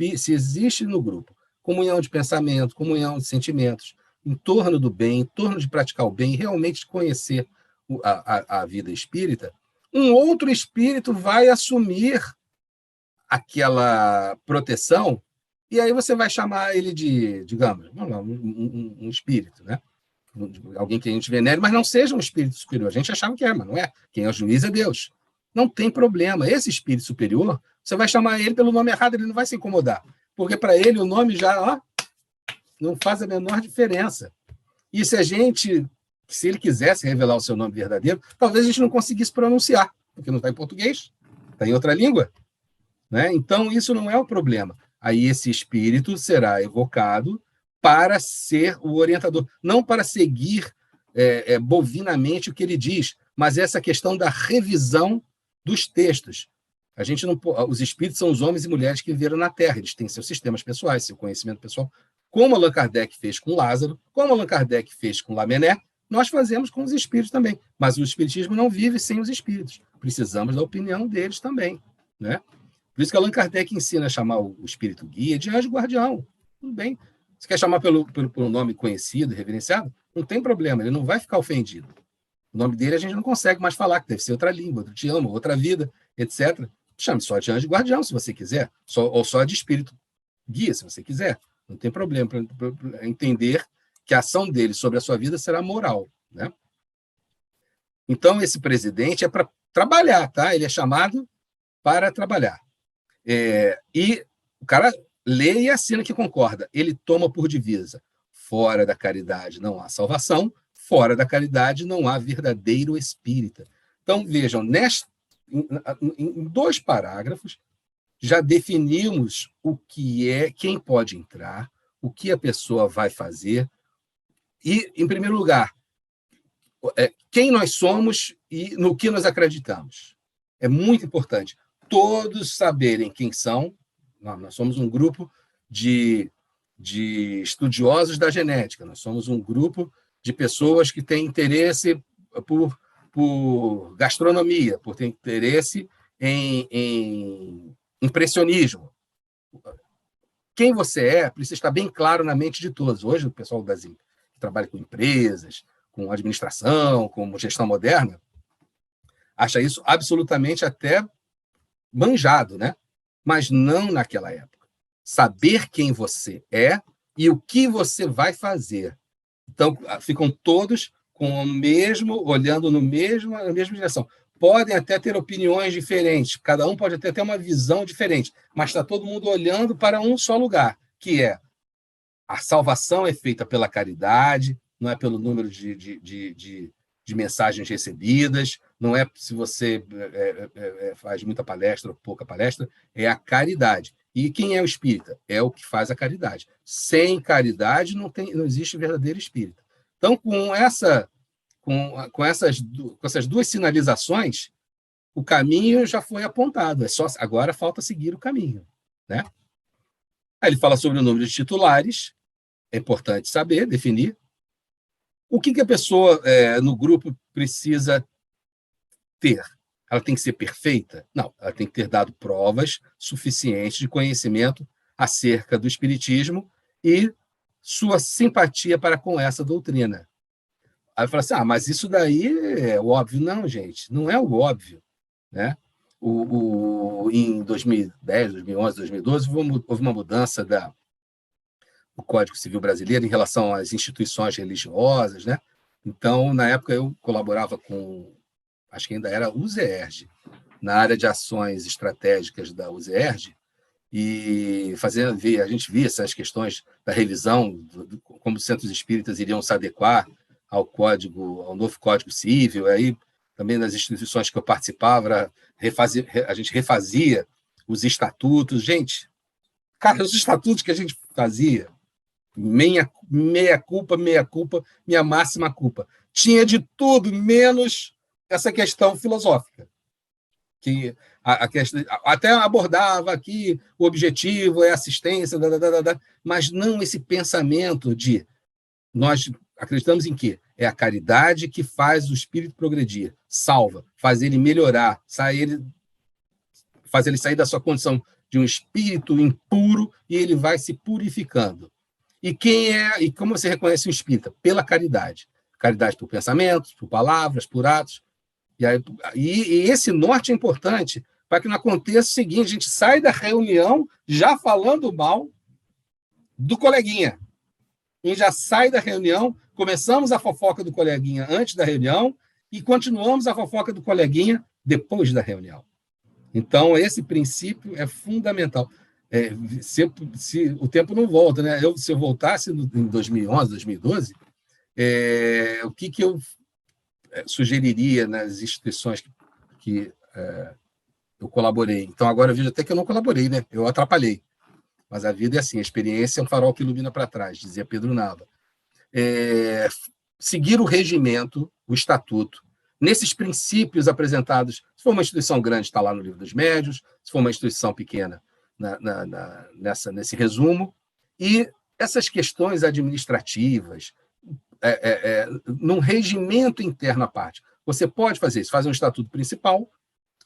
Se existe no grupo comunhão de pensamento, comunhão de sentimentos, em torno do bem, em torno de praticar o bem, realmente conhecer a vida espírita, um outro espírito vai assumir aquela proteção, e aí você vai chamar ele de, digamos, um espírito, né? Alguém que a gente venere, mas não seja um espírito superior. A gente achava que é, mas não é. Quem é o juiz é Deus. Não tem problema. Esse espírito superior, você vai chamar ele pelo nome errado, ele não vai se incomodar. Porque para ele o nome já não faz a menor diferença. E se ele quisesse revelar o seu nome verdadeiro, talvez a gente não conseguisse pronunciar, porque não está em português, está em outra língua. Né? Então, isso não é o problema. Aí esse espírito será evocado para ser o orientador, não para seguir bovinamente o que ele diz, mas essa questão da revisão dos textos. A gente não, os espíritos são os homens e mulheres que viveram na Terra, eles têm seus sistemas pessoais, seu conhecimento pessoal, como Allan Kardec fez com Lázaro, como Allan Kardec fez com Lamennais, nós fazemos com os espíritos também, mas o espiritismo não vive sem os espíritos, precisamos da opinião deles também, né? Por isso que Allan Kardec ensina a chamar o espírito guia de anjo guardião. Tudo bem. Você quer chamar pelo nome conhecido, reverenciado? Não tem problema, ele não vai ficar ofendido. O nome dele a gente não consegue mais falar, que deve ser outra língua, outro te amo, outra vida, etc. Chame só de anjo guardião, se você quiser, ou só de espírito guia, se você quiser. Não tem problema para entender que a ação dele sobre a sua vida será moral, né? Então, esse presidente é para trabalhar, tá? Ele é chamado para trabalhar. E o cara lê e assina que concorda. Ele toma por divisa: fora da caridade não há salvação, fora da caridade não há verdadeiro espírita. Então, vejam, em 2 parágrafos, já definimos o que é, quem pode entrar, o que a pessoa vai fazer, e, em primeiro lugar, quem nós somos e no que nós acreditamos. É muito importante todos saberem quem são. Nós somos um grupo de estudiosos da genética, nós somos um grupo de pessoas que têm interesse por gastronomia, por ter interesse em impressionismo. Quem você é precisa estar bem claro na mente de todos. Hoje, o pessoal que trabalha com empresas, com administração, com gestão moderna, acha isso absolutamente até manjado, né? Mas não naquela época. Saber quem você é e o que você vai fazer. Então, ficam todos com o mesmo, olhando na mesma direção. Podem até ter opiniões diferentes, cada um pode até ter uma visão diferente, mas está todo mundo olhando para um só lugar, que é a salvação é feita pela caridade, não é pelo número de mensagens recebidas, não é se você faz muita palestra ou pouca palestra, é a caridade. E quem é o espírita? É o que faz a caridade. Sem caridade não existe verdadeiro espírita. Então, com essas 2 sinalizações, o caminho já foi apontado. Agora falta seguir o caminho, né? Aí ele fala sobre o número de titulares. É importante saber, definir. O que a pessoa no grupo precisa ter? Ela tem que ser perfeita? Não, ela tem que ter dado provas suficientes de conhecimento acerca do espiritismo e sua simpatia para com essa doutrina. Aí fala assim, mas isso daí é o óbvio. Não, gente, não é o óbvio, né? Em 2010, 2011, 2012, houve uma mudança do Código Civil Brasileiro em relação às instituições religiosas, né? Então, na época, eu colaborava com, acho que ainda era UZERJ, na área de ações estratégicas da UZERJ, e a gente via essas questões da revisão, como os centros espíritas iriam se adequar ao novo Código Civil. Aí, também nas instituições que eu participava, a gente refazia os estatutos. Gente, cara, os estatutos que a gente fazia, meia culpa, minha máxima culpa. Tinha de tudo, menos essa questão filosófica. Que a questão, até abordava aqui o objetivo é assistência, mas não esse pensamento de nós acreditamos em quê? É a caridade que faz o espírito progredir, salva, faz ele melhorar, faz ele sair da sua condição de um espírito impuro e ele vai se purificando. E como você reconhece um espírita? Pela caridade. Caridade por pensamentos, por palavras, por atos. E esse norte é importante, para que não aconteça o seguinte: a gente sai da reunião já falando mal do coleguinha. A gente já sai da reunião, começamos a fofoca do coleguinha antes da reunião e continuamos a fofoca do coleguinha depois da reunião. Então, esse princípio é fundamental. Se o tempo não volta, né? Se eu voltasse em 2011, 2012, o que eu sugeriria nas instituições que eu colaborei? Então, agora eu vejo até que eu não colaborei, né? Eu atrapalhei. Mas a vida é assim, a experiência é um farol que ilumina para trás, dizia Pedro Nava. Seguir o regimento, o estatuto, nesses princípios apresentados. Se for uma instituição grande, está lá no Livro dos Médiuns; se for uma instituição pequena, nesse resumo. E essas questões administrativas, num regimento interno à parte. Você pode fazer isso, fazer um estatuto principal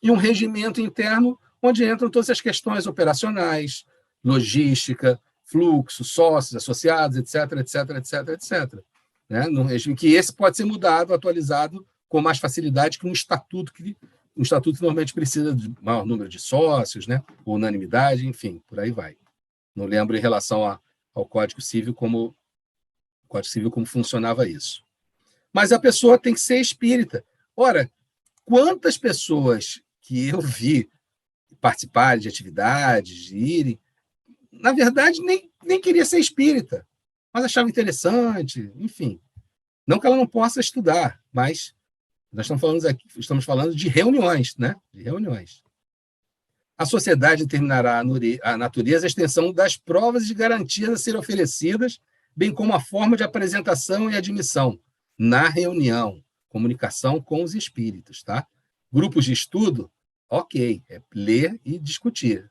e um regimento interno onde entram todas as questões operacionais, logística, fluxo, sócios, associados, etc., etc., etc., etc. Né? Num regime que esse pode ser mudado, atualizado com mais facilidade que um estatuto que normalmente precisa de maior número de sócios, né? Ou unanimidade, enfim, por aí vai. Não lembro em relação ao Código Civil como funcionava isso. Mas a pessoa tem que ser espírita. Ora, quantas pessoas que eu vi participarem de atividades, de irem, na verdade, nem queria ser espírita, mas achava interessante, enfim. Não que ela não possa estudar, mas nós estamos falando de reuniões, né? De reuniões. A sociedade determinará a natureza e a extensão das provas de garantias a serem oferecidas, bem como a forma de apresentação e admissão na reunião, comunicação com os espíritos, tá? Grupos de estudo, ok, é ler e discutir.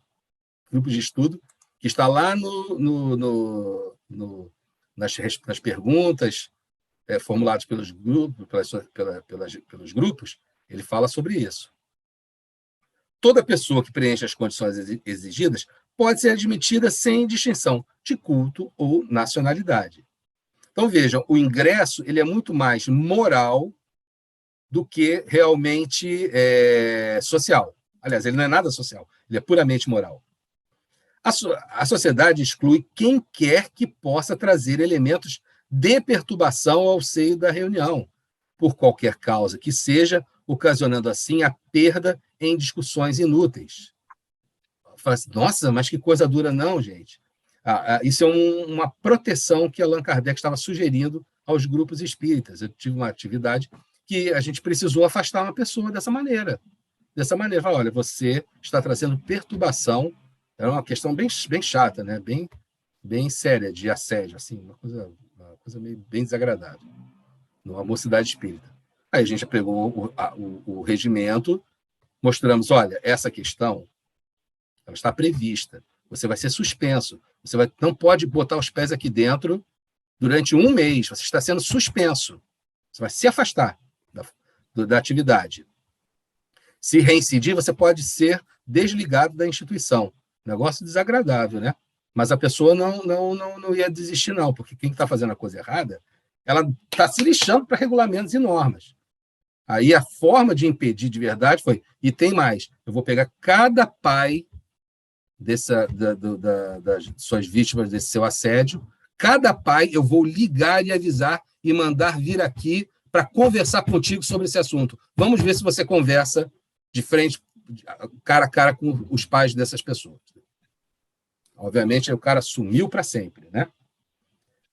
Grupos de estudo que está lá nas perguntas formuladas pelos grupos, ele fala sobre isso. Toda pessoa que preenche as condições exigidas pode ser admitida sem distinção de culto ou nacionalidade. Então, vejam, o ingresso ele é muito mais moral do que realmente social. Aliás, ele não é nada social, ele é puramente moral. A sociedade exclui quem quer que possa trazer elementos de perturbação ao seio da reunião, por qualquer causa que seja, ocasionando assim a perda em discussões inúteis. Fala assim, nossa, mas que coisa dura, não, gente. Isso é uma proteção que Allan Kardec estava sugerindo aos grupos espíritas. Eu tive uma atividade que a gente precisou afastar uma pessoa dessa maneira. Fala, olha, você está trazendo perturbação. Era uma questão bem chata, né? Bem séria, de assédio, assim, uma coisa bem desagradável, numa mocidade espírita. Aí a gente pegou o regimento, mostramos, olha, essa questão ela está prevista, você vai ser suspenso, não pode botar os pés aqui dentro durante 1 mês, você está sendo suspenso, você vai se afastar da atividade. Se reincidir, você pode ser desligado da instituição. Negócio desagradável, né? Mas a pessoa não ia desistir, não, porque quem está fazendo a coisa errada, ela está se lixando para regulamentos e normas. Aí a forma de impedir de verdade foi, e tem mais, eu vou pegar cada pai das suas vítimas desse seu assédio, cada pai eu vou ligar e avisar e mandar vir aqui para conversar contigo sobre esse assunto. Vamos ver se você conversa de frente, cara a cara com os pais dessas pessoas. Obviamente, o cara sumiu para sempre, né?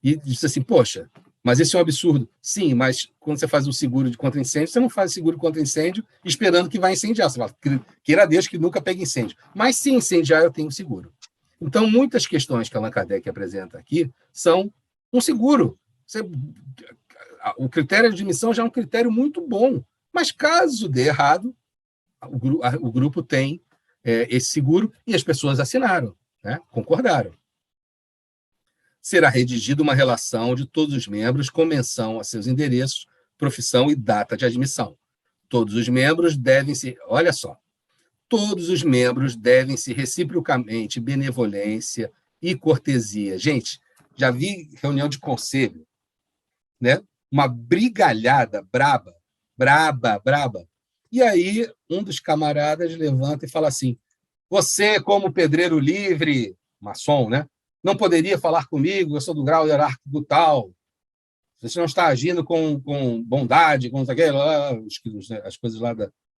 E disse assim, poxa, mas esse é um absurdo. Sim, mas quando você faz um seguro contra incêndio, você não faz seguro contra incêndio esperando que vai incendiar. Você fala, queira Deus que nunca pegue incêndio. Mas se incendiar, eu tenho seguro. Então, muitas questões que Allan Kardec apresenta aqui são um seguro. O critério de admissão já é um critério muito bom. Mas caso dê errado, o grupo tem esse seguro e as pessoas assinaram. Né? Concordaram. Será redigida uma relação de todos os membros com menção a seus endereços, profissão e data de admissão. Todos os membros devem-se, olha só, todos os membros devem-se reciprocamente benevolência e cortesia. Gente, já vi reunião de conselho, né? Uma brigalhada braba. E aí um dos camaradas levanta e fala assim: você, como pedreiro livre, maçom, né, não poderia falar comigo, eu sou do grau hierárquico tal, você não está agindo com bondade, com as coisas lá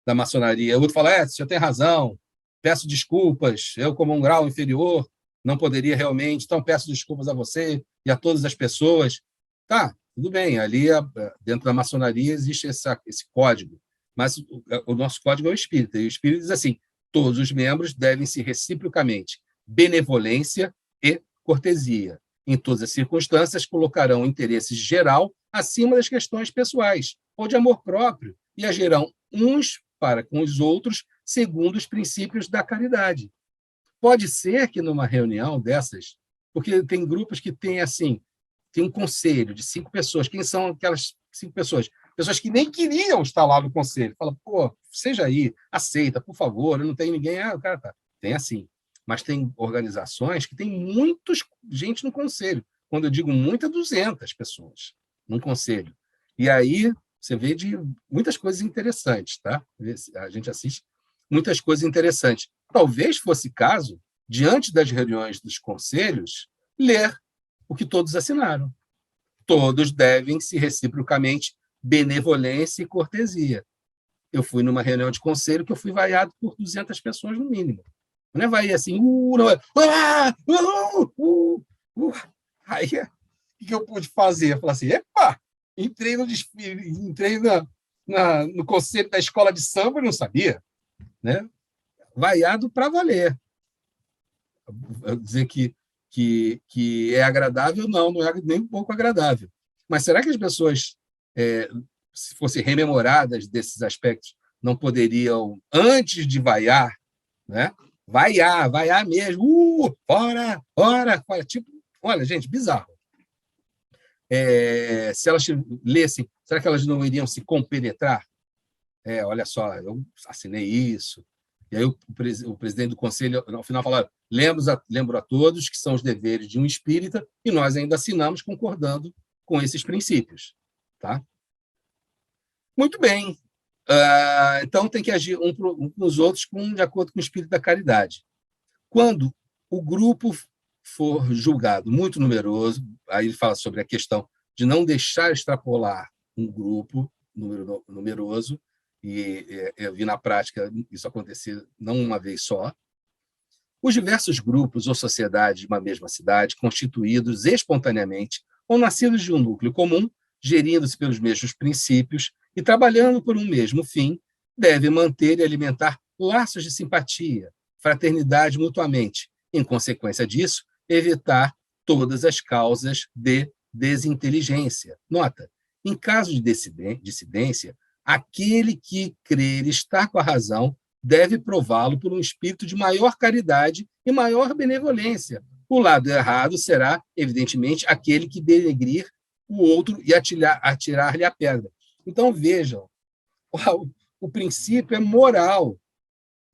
da maçonaria. O outro fala: você tem razão, peço desculpas, eu, como um grau inferior, não poderia realmente, então peço desculpas a você e a todas as pessoas. Tá, tudo bem, ali dentro da maçonaria existe esse código, mas o nosso código é o espírita, e o espírito diz assim: todos os membros devem-se reciprocamente benevolência e cortesia. Em todas as circunstâncias, colocarão o interesse geral acima das questões pessoais, ou de amor próprio, e agirão uns para com os outros segundo os princípios da caridade. Pode ser que numa reunião dessas, porque tem grupos que têm assim, tem um conselho de 5 pessoas. Quem são aquelas 5 pessoas? Pessoas que nem queriam estar lá no conselho. Fala: pô, seja aí, aceita, por favor, não tem ninguém. O cara tá. Tem assim. Mas tem organizações que tem muita gente no conselho. Quando eu digo muita, 200 pessoas no conselho. E aí você vê de muitas coisas interessantes, tá? A gente assiste muitas coisas interessantes. Talvez fosse caso, diante das reuniões dos conselhos, ler o que todos assinaram. Todos devem se reciprocamente benevolência e cortesia. Eu fui numa reunião de conselho que eu fui vaiado por 200 pessoas no mínimo. Não é vai assim, não é, Aí, o que eu pude fazer? Eu falei assim: epa, entrei no desfile, entrei no conselho da escola de samba e não sabia, né? Vaiado para valer. Eu dizer que é agradável, não é nem um pouco agradável. Mas será que as pessoas, se fossem rememoradas desses aspectos, não poderiam, antes de vaiar, né? Vaiar mesmo, fora, tipo, olha, gente, bizarro. Se elas lessem, será que elas não iriam se compenetrar? Olha só, eu assinei isso. E aí o presidente do conselho, no final, fala: lembro a todos que são os deveres de um espírita, e nós ainda assinamos concordando com esses princípios. Tá? Muito bem. Então, tem que agir um com os outros de acordo com o espírito da caridade. Quando o grupo for julgado muito numeroso, aí ele fala sobre a questão de não deixar extrapolar um grupo numeroso, e eu vi na prática isso acontecer não uma vez só. Os diversos grupos ou sociedades de uma mesma cidade, constituídos espontaneamente ou nascidos de um núcleo comum, gerindo-se pelos mesmos princípios e trabalhando por um mesmo fim, devem manter e alimentar laços de simpatia, fraternidade mutuamente. Em consequência disso, evitar todas as causas de desinteligência. Nota: em caso de dissidência, aquele que crer estar com a razão deve prová-lo por um espírito de maior caridade e maior benevolência. O lado errado será, evidentemente, aquele que denegrir o outro e atirar-lhe a pedra. Então, vejam, o princípio é moral.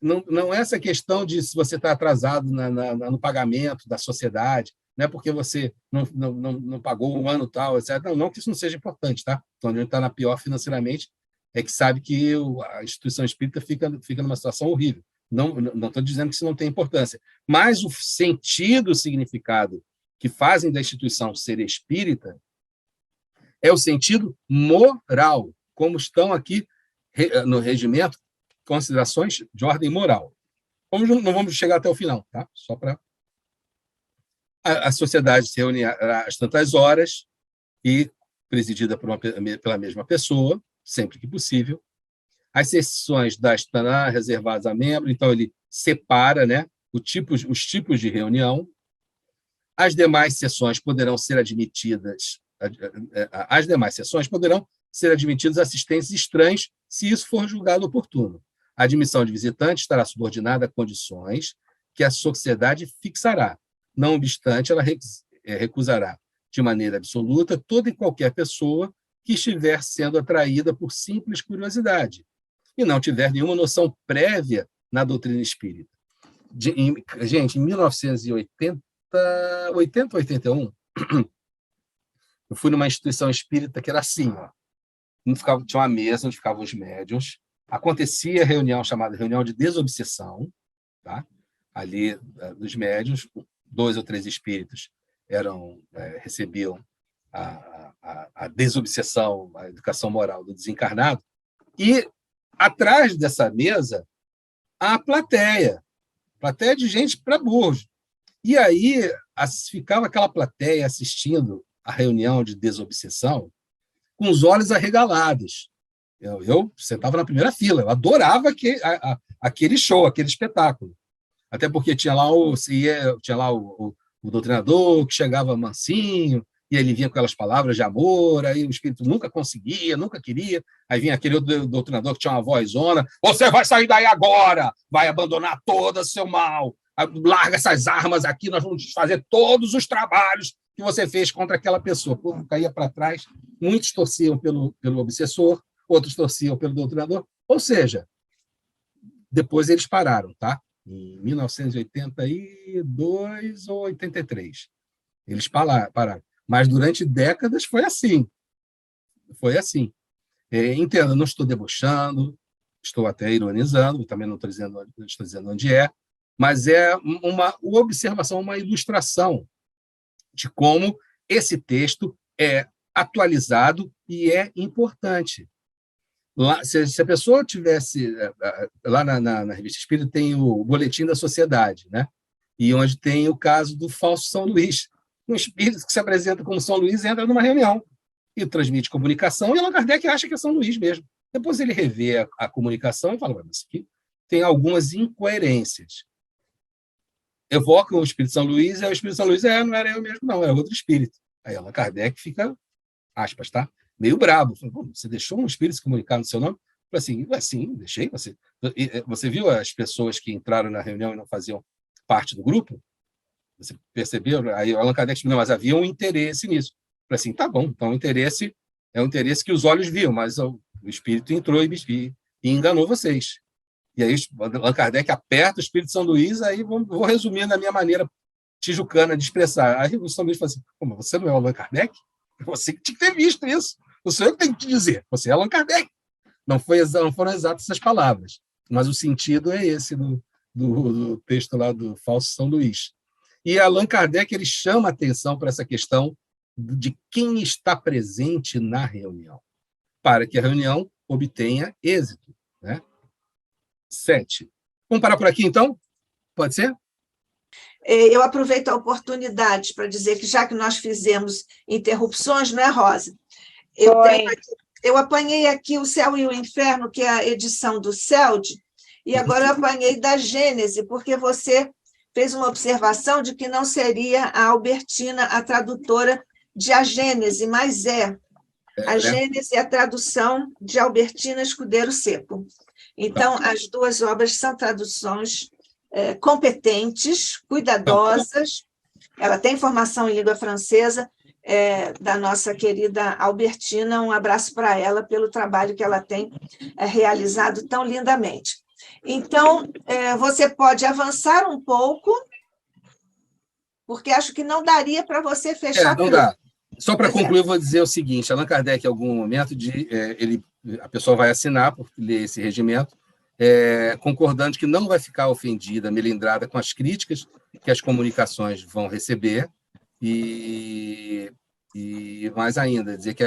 Não é essa questão de se você está atrasado no pagamento da sociedade, não é porque você não pagou um ano tal, etc. Não que isso não seja importante, tá? Então, a gente está na pior financeiramente, é que sabe que a instituição espírita fica numa situação horrível. Não estou dizendo que isso não tem importância, mas o sentido, o significado que fazem da instituição ser espírita é o sentido moral, como estão aqui no regimento, considerações de ordem moral. Não vamos chegar até o final, tá? Só para a sociedade se reunirá às tantas horas e presidida pela mesma pessoa, sempre que possível. As sessões da Ashtanã reservadas a membro, então ele separa, né, os tipos de reunião. As demais sessões poderão ser admitidas assistentes estranhos, se isso for julgado oportuno. A admissão de visitantes estará subordinada a condições que a sociedade fixará. Não obstante, ela recusará de maneira absoluta toda e qualquer pessoa que estiver sendo atraída por simples curiosidade e não tiver nenhuma noção prévia na doutrina espírita. Gente, em 1980, 81, eu fui numa instituição espírita que era assim, ó, tinha uma mesa onde ficavam os médiuns, acontecia reunião chamada reunião de desobsessão, tá? Ali, dos médiuns, 2 ou 3 espíritos recebiam a desobsessão, a educação moral do desencarnado, e atrás dessa mesa, a plateia de gente para burros. E aí ficava aquela plateia assistindo a reunião de desobsessão com os olhos arregalados. Eu sentava na primeira fila, eu adorava aquele show, aquele espetáculo. Até porque tinha lá o doutrinador que chegava mansinho, e ele vinha com aquelas palavras de amor, aí o espírito nunca conseguia, nunca queria, aí vinha aquele outro doutrinador que tinha uma vozona: você vai sair daí agora, vai abandonar todo o seu mal, larga essas armas aqui, nós vamos fazer todos os trabalhos que você fez contra aquela pessoa. O povo caía para trás, muitos torciam pelo obsessor, outros torciam pelo doutrinador, ou seja, depois eles pararam, tá? Em 1982 ou 83. Eles pararam. Mas durante décadas foi assim. Foi assim. Entenda, não estou debochando, estou até ironizando, também não estou dizendo onde é, mas é uma observação, uma ilustração de como esse texto é atualizado e é importante. Lá, se a pessoa tivesse... Lá na Revista Espírita tem o Boletim da Sociedade, né? E onde tem o caso do falso São Luís. Um espírito que se apresenta como São Luís entra numa reunião e transmite comunicação, e Allan Kardec acha que é São Luís mesmo. Depois ele revê a comunicação e fala: mas isso aqui tem algumas incoerências. Evoca o espírito São Luís, e o espírito São Luís não era eu mesmo, não, era outro espírito. Aí Allan Kardec fica, aspas, tá? Meio brabo. Você deixou um espírito se comunicar no seu nome? Eu falei assim: sim, deixei. Você viu as pessoas que entraram na reunião e não faziam parte do grupo? Você percebeu? Aí o Allan Kardec disse: não, mas havia um interesse nisso. Eu falei assim: tá bom, então o interesse é um interesse que os olhos viam, mas o espírito entrou e enganou vocês. E aí Allan Kardec aperta o espírito de São Luís, aí vou resumir na minha maneira tijucana de expressar. Aí o São Luís fala assim: mas você não é o Allan Kardec? Você que tinha que ter visto isso. Não sou eu que tenho que te dizer. Você é Allan Kardec. Não foram exatas essas palavras, mas o sentido é esse do texto lá do falso São Luís. E Allan Kardec ele chama a atenção para essa questão de quem está presente na reunião, para que a reunião obtenha êxito, né? 7. Vamos parar por aqui, então? Pode ser? Eu aproveito a oportunidade para dizer que, já que nós fizemos interrupções, não é, Rosa? Eu apanhei aqui o Céu e o Inferno, que é a edição do CELD, e agora eu apanhei da Gênese, porque você fez uma observação de que não seria a Albertina a tradutora de A Gênese, mas a Gênese é a tradução de Albertina Escudeiro Seco. Então, as duas obras são traduções competentes, cuidadosas. Ela tem formação em língua francesa, da nossa querida Albertina. Um abraço para ela pelo trabalho que ela tem realizado tão lindamente. Então, você pode avançar um pouco, porque acho que não daria para você fechar não tudo. Dá. Só para concluir, eu vou dizer o seguinte: Allan Kardec, em algum momento, a pessoa vai assinar por ler esse regimento, concordando que não vai ficar ofendida, melindrada com as críticas que as comunicações vão receber, e mais ainda, dizer que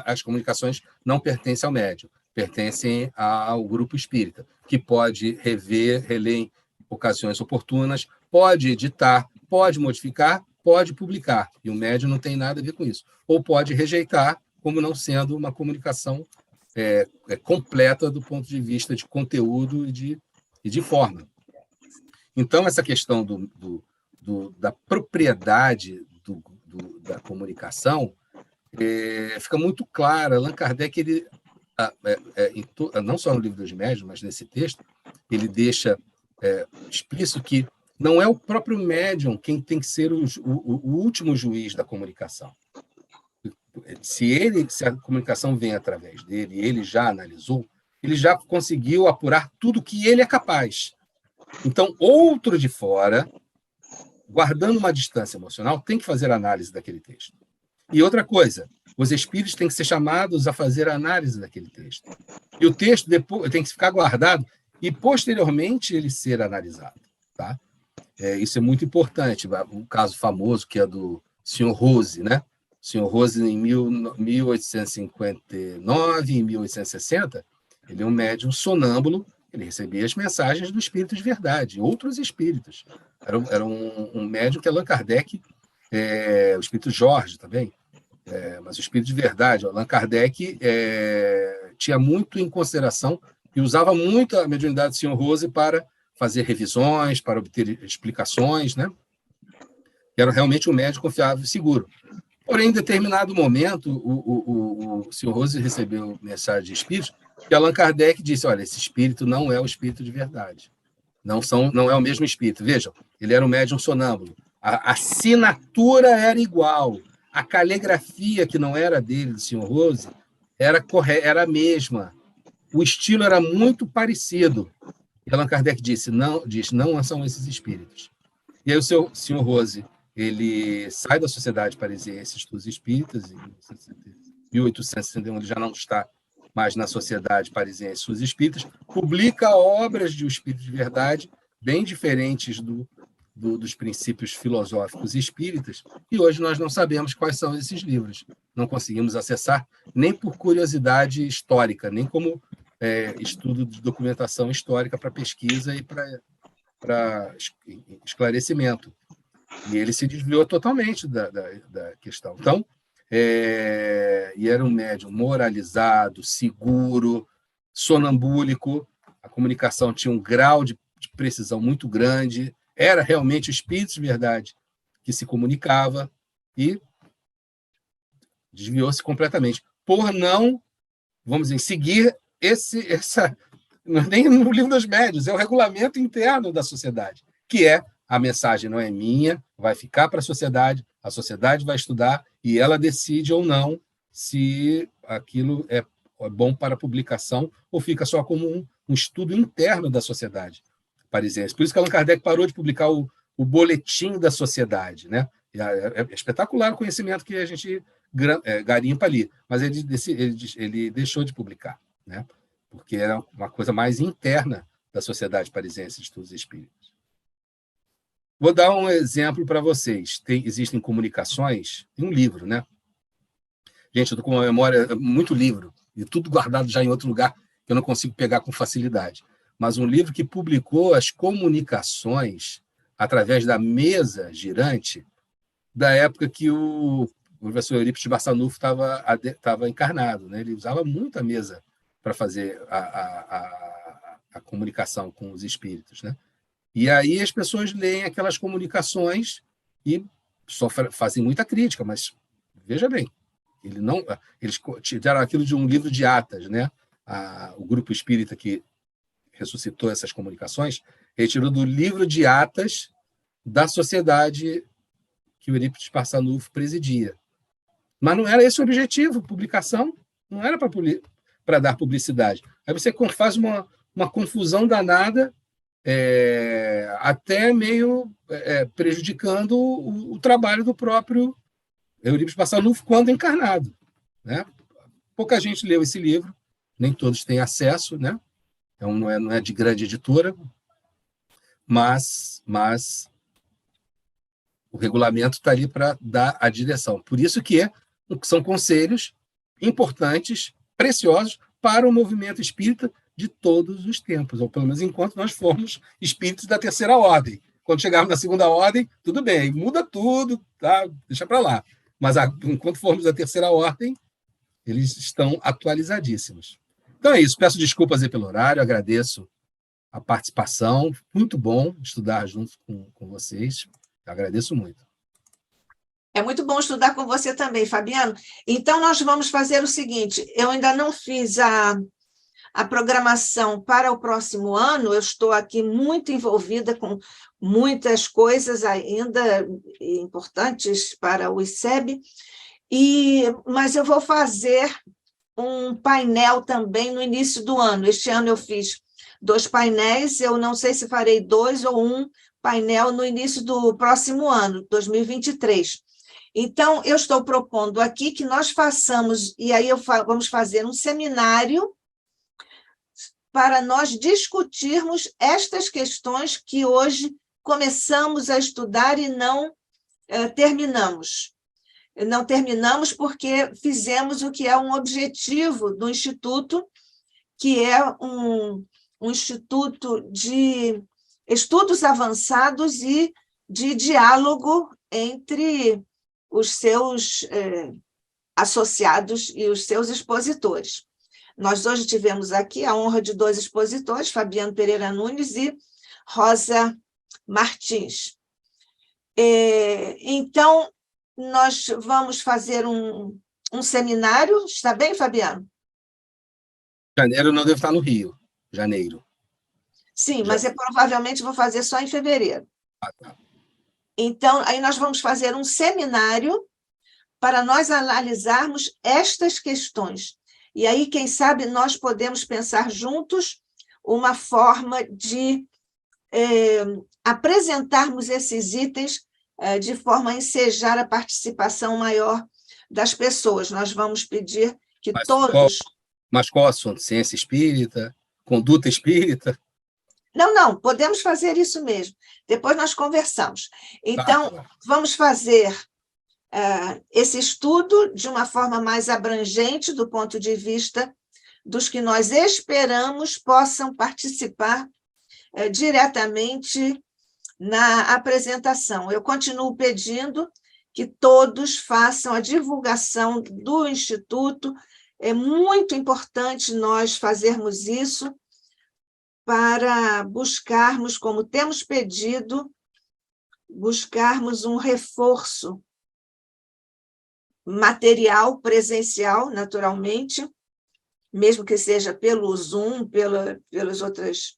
as comunicações não pertencem ao médium, pertencem ao grupo espírita, que pode reler em ocasiões oportunas, pode editar, pode modificar, pode publicar, e o médium não tem nada a ver com isso. Ou pode rejeitar, como não sendo uma comunicação completa do ponto de vista de conteúdo e de forma. Então, essa questão da propriedade da comunicação fica muito clara. Allan Kardec, ele, não só no Livro dos Médiuns, mas nesse texto, ele deixa explícito que não é o próprio médium quem tem que ser o último juiz da comunicação. Se a comunicação vem através dele, ele já analisou, ele já conseguiu apurar tudo que ele é capaz. Então, outro de fora, guardando uma distância emocional, tem que fazer análise daquele texto. E outra coisa, os espíritos têm que ser chamados a fazer a análise daquele texto. E o texto depois tem que ficar guardado e, posteriormente, ele ser analisado. Tá? Isso é muito importante. Um caso famoso, que é do Sr. Rose, né? O Sr. Rose, em 1859 e 1860, ele é um médium sonâmbulo, ele recebia as mensagens do Espírito de Verdade, outros espíritos. Era um médium que Allan Kardec, o Espírito Jorge também, mas o Espírito de Verdade, Allan Kardec tinha muito em consideração e usava muito a mediunidade do Sr. Rose para fazer revisões, para obter explicações, né? Era realmente um médium confiável e seguro. Porém, em determinado momento, o Sr. Rose recebeu mensagem de espíritos e Allan Kardec disse, olha, esse espírito não é o Espírito de Verdade. Não é o mesmo espírito. Vejam, ele era um médium sonâmbulo. A assinatura era igual. A caligrafia, que não era dele, do Sr. Rose, era a mesma. O estilo era muito parecido. E Allan Kardec disse, não são esses espíritos. E aí o Sr. Rose, ele sai da Sociedade Parisiense dos Espíritas, em 1861, ele já não está mais na Sociedade Parisiense dos Espíritas, publica obras de O Espírito de Verdade, bem diferentes dos princípios filosóficos espíritas, e hoje nós não sabemos quais são esses livros. Não conseguimos acessar nem por curiosidade histórica, nem como estudo de documentação histórica para pesquisa e para esclarecimento. E ele se desviou totalmente da questão. Então, e era um médium moralizado, seguro, sonambúlico, a comunicação tinha um grau de precisão muito grande, era realmente o Espírito de Verdade que se comunicava e desviou-se completamente, por não, vamos dizer, seguir nem no livro dos médiuns, é o regulamento interno da sociedade, que a mensagem não é minha, vai ficar para a sociedade vai estudar e ela decide ou não se aquilo é bom para publicação ou fica só como um estudo interno da sociedade parisiense. Por isso que Allan Kardec parou de publicar o boletim da sociedade, né? É espetacular o conhecimento que a gente garimpa ali, mas ele deixou de publicar, né? Porque era uma coisa mais interna da Sociedade Parisiense de Estudos Espíritas. Vou dar um exemplo para vocês. Existem comunicações, tem um livro, né? Gente, eu estou com uma memória, muito livro, e tudo guardado já em outro lugar, que eu não consigo pegar com facilidade. Mas um livro que publicou as comunicações através da mesa girante da época que o professor Eurípides Barçanufo estava encarnado, né? Ele usava muito a mesa para fazer a comunicação com os espíritos, né? E aí as pessoas leem aquelas comunicações e só fazem muita crítica, mas veja bem, eles tiraram aquilo de um livro de atas, né? O grupo espírita que ressuscitou essas comunicações retirou do livro de atas da sociedade que o Eurípides Barçanufo presidia. Mas não era esse o objetivo, publicação não era para dar publicidade. Aí você faz uma confusão danada, até meio prejudicando o trabalho do próprio Eurípides Barçanufo quando encarnado, né? Pouca gente leu esse livro, nem todos têm acesso, né? Então não é de grande editora, mas o regulamento está ali para dar a direção. Por isso que são conselhos importantes, preciosos para o movimento espírita de todos os tempos, ou pelo menos enquanto nós formos espíritos da terceira ordem. Quando chegarmos na segunda ordem, tudo bem, muda tudo, tá? Deixa para lá. Mas enquanto formos da terceira ordem, eles estão atualizadíssimos. Então é isso, peço desculpas aí pelo horário, agradeço a participação, muito bom estudar junto com vocês, eu agradeço muito. É muito bom estudar com você também, Fabiano. Então, nós vamos fazer o seguinte, eu ainda não fiz a programação para o próximo ano, eu estou aqui muito envolvida com muitas coisas ainda importantes para o ICEB, mas eu vou fazer um painel também no início do ano. Este ano eu fiz 2 painéis, eu não sei se farei 2 ou 1 painel no início do próximo ano, 2023. Então, eu estou propondo aqui que nós façamos, e aí vamos fazer um seminário para nós discutirmos estas questões que hoje começamos a estudar e não terminamos. Não terminamos porque fizemos o que é um objetivo do Instituto, que é um instituto de estudos avançados e de diálogo entre os seus associados e os seus expositores. Nós hoje tivemos aqui a honra de 2 expositores, Fabiano Pereira Nunes e Rosa Martins. Então, nós vamos fazer um seminário. Está bem, Fabiano? Janeiro eu não devo estar no Rio. Janeiro. Sim, mas provavelmente vou fazer só em fevereiro. Tá. Então, aí nós vamos fazer um seminário para nós analisarmos estas questões. E aí, quem sabe, nós podemos pensar juntos uma forma de apresentarmos esses itens de forma a ensejar a participação maior das pessoas. Nós vamos pedir que todos... Mas qual assunto? Ciência espírita? Conduta espírita? Não, podemos fazer isso mesmo. Depois nós conversamos. Então, vamos fazer esse estudo de uma forma mais abrangente, do ponto de vista dos que nós esperamos possam participar diretamente na apresentação. Eu continuo pedindo que todos façam a divulgação do Instituto. É muito importante nós fazermos isso para buscarmos, como temos pedido, buscarmos um reforço material, presencial, naturalmente, mesmo que seja pelo Zoom, pelas outras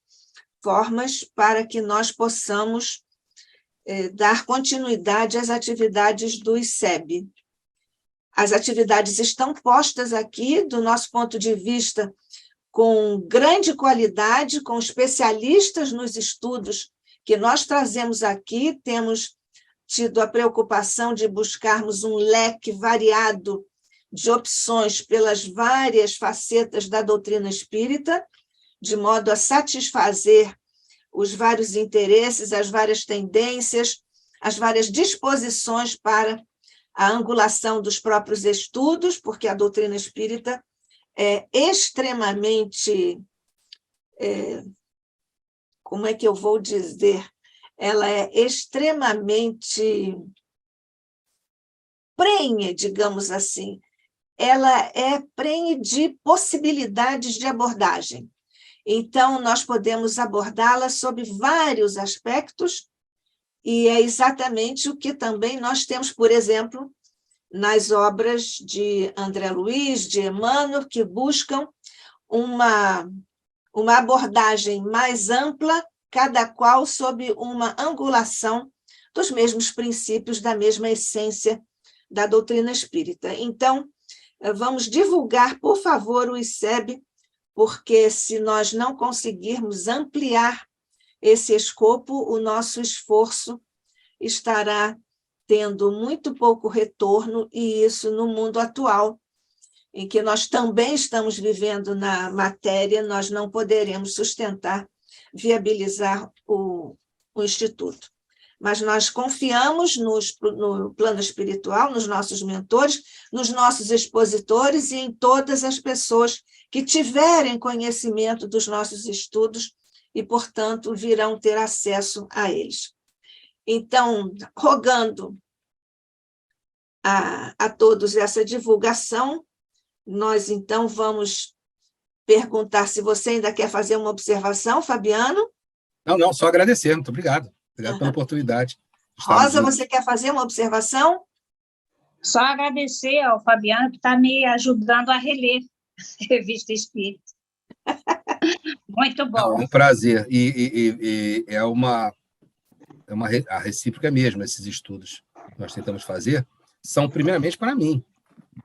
formas, para que nós possamos dar continuidade às atividades do ICEB. As atividades estão postas aqui, do nosso ponto de vista, com grande qualidade, com especialistas nos estudos que nós trazemos aqui. Temos tido a preocupação de buscarmos um leque variado de opções pelas várias facetas da doutrina espírita, de modo a satisfazer os vários interesses, as várias tendências, as várias disposições para a angulação dos próprios estudos, porque a doutrina espírita é extremamente, como é que eu vou dizer? Ela é extremamente prenhe, digamos assim. Ela é prenhe de possibilidades de abordagem. Então, nós podemos abordá-la sob vários aspectos, e é exatamente o que também nós temos, por exemplo, nas obras de André Luiz, de Emmanuel, que buscam uma abordagem mais ampla, cada qual sob uma angulação dos mesmos princípios, da mesma essência da doutrina espírita. Então, vamos divulgar, por favor, o ICEB, porque se nós não conseguirmos ampliar esse escopo, o nosso esforço estará tendo muito pouco retorno, e isso no mundo atual, em que nós também estamos vivendo na matéria, nós não poderemos sustentar, viabilizar o Instituto. Mas nós confiamos no plano espiritual, nos nossos mentores, nos nossos expositores e em todas as pessoas que tiverem conhecimento dos nossos estudos e, portanto, virão ter acesso a eles. Então, rogando a todos essa divulgação, nós, então, vamos perguntar se você ainda quer fazer uma observação, Fabiano? Não, só agradecer, muito obrigado. Obrigado pela oportunidade. Rosa, você quer fazer uma observação? Só agradecer ao Fabiano, que está me ajudando a reler a Revista Espírita. Muito bom. É um prazer. E a recíproca mesmo, esses estudos que nós tentamos fazer, são primeiramente para mim,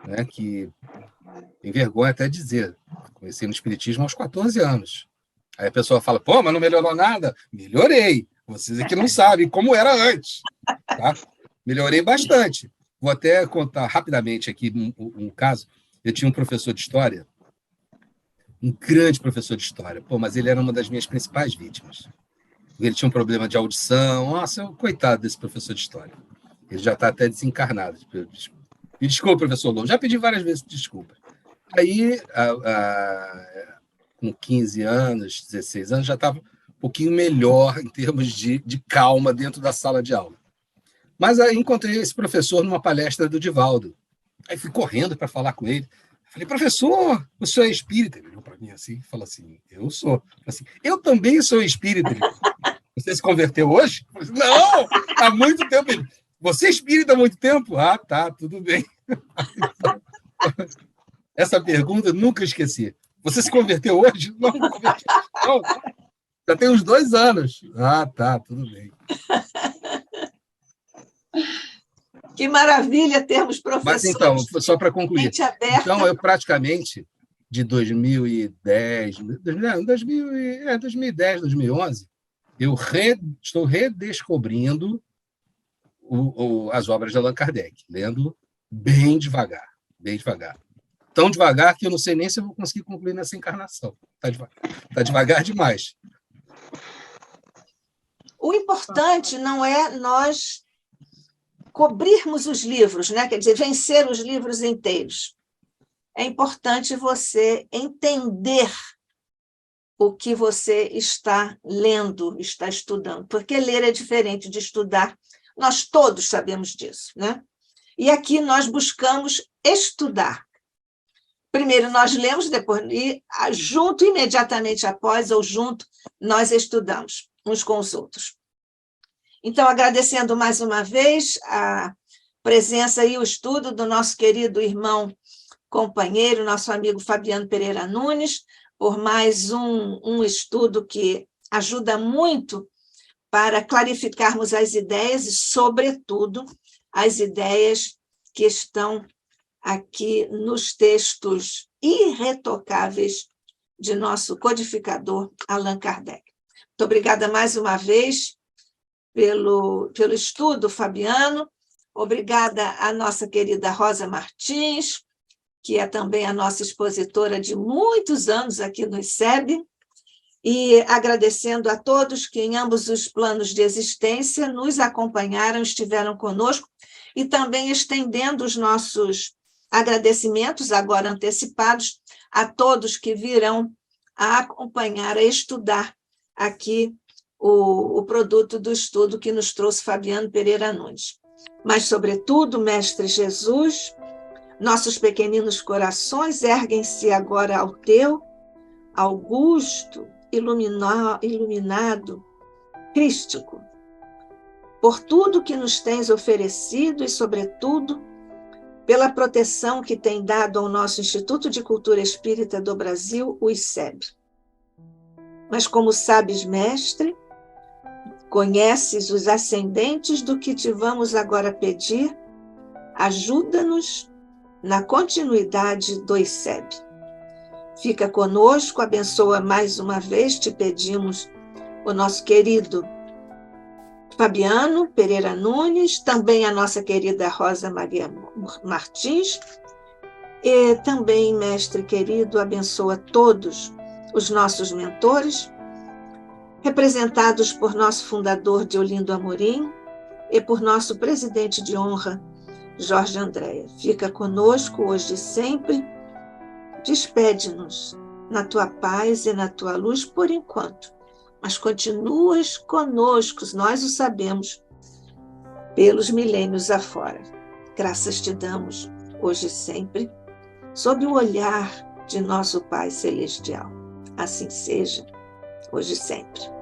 né, que tem vergonha até de dizer, comecei no Espiritismo aos 14 anos. Aí a pessoa fala, pô, mas não melhorou nada? Melhorei. Vocês aqui não sabem como era antes. Tá? Melhorei bastante. Vou até contar rapidamente aqui um caso. Eu tinha um professor de história um grande professor de história. Pô, mas ele era uma das minhas principais vítimas. Ele tinha um problema de audição. Nossa, coitado desse professor de história. Ele já está até desencarnado. Me desculpa, professor Lobo. Já pedi várias vezes desculpa. Aí, com 15 anos, 16 anos, já estava um pouquinho melhor em termos de calma dentro da sala de aula. Mas aí encontrei esse professor numa palestra do Divaldo. Aí fui correndo para falar com ele. Falei, professor, o senhor é espírita? Ele olhou para mim assim e falou assim, eu sou. Assim, eu também sou espírita. Ele, você se converteu hoje? Eu falei, não, há muito tempo. Ele, você é espírita há muito tempo? Ah, tá, tudo bem. Essa pergunta eu nunca esqueci. Você se converteu hoje? Não, não converti. Não, já tem uns 2 anos. Ah, tá, tudo bem. Que maravilha termos professores. Mas então, só para concluir. Então, eu praticamente, de 2010, 2011, eu estou redescobrindo as obras de Allan Kardec, lendo bem devagar, bem devagar. Tão devagar que eu não sei nem se eu vou conseguir concluir nessa encarnação. Está devagar demais. O importante não é nós cobrirmos os livros, né? Quer dizer, vencer os livros inteiros. É importante você entender o que você está lendo, está estudando, porque ler é diferente de estudar. Nós todos sabemos disso, né? E aqui nós buscamos estudar. Primeiro nós lemos, depois, e junto, imediatamente após, ou junto, nós estudamos uns com os outros. Então, agradecendo mais uma vez a presença e o estudo do nosso querido irmão, companheiro, nosso amigo Fabiano Pereira Nunes, por mais um estudo que ajuda muito para clarificarmos as ideias e, sobretudo, as ideias que estão aqui nos textos irretocáveis de nosso codificador Allan Kardec. Muito obrigada mais uma vez pelo estudo, Fabiano. Obrigada à nossa querida Rosa Martins, que é também a nossa expositora de muitos anos aqui no ICEB, e agradecendo a todos que em ambos os planos de existência nos acompanharam, estiveram conosco, e também estendendo os nossos agradecimentos, agora antecipados, a todos que virão a acompanhar, a estudar aqui o produto do estudo que nos trouxe Fabiano Pereira Nunes. Mas, sobretudo, Mestre Jesus, nossos pequeninos corações erguem-se agora ao teu, augusto, iluminado, crístico, por tudo que nos tens oferecido e, sobretudo, pela proteção que tem dado ao nosso Instituto de Cultura Espírita do Brasil, o ICEB. Mas, como sabes, mestre, conheces os ascendentes do que te vamos agora pedir, ajuda-nos na continuidade do ICEB. Fica conosco, abençoa mais uma vez, te pedimos, o nosso querido Fabiano Pereira Nunes, também a nossa querida Rosa Maria Martins, e também, mestre querido, abençoa todos os nossos mentores, representados por nosso fundador Deolindo Amorim e por nosso presidente de honra, Jorge Andréa. Fica conosco hoje e sempre, despede-nos na tua paz e na tua luz por enquanto, mas continuas conosco, nós o sabemos, pelos milênios afora. Graças te damos hoje e sempre, sob o olhar de nosso Pai Celestial. Assim seja, hoje e sempre.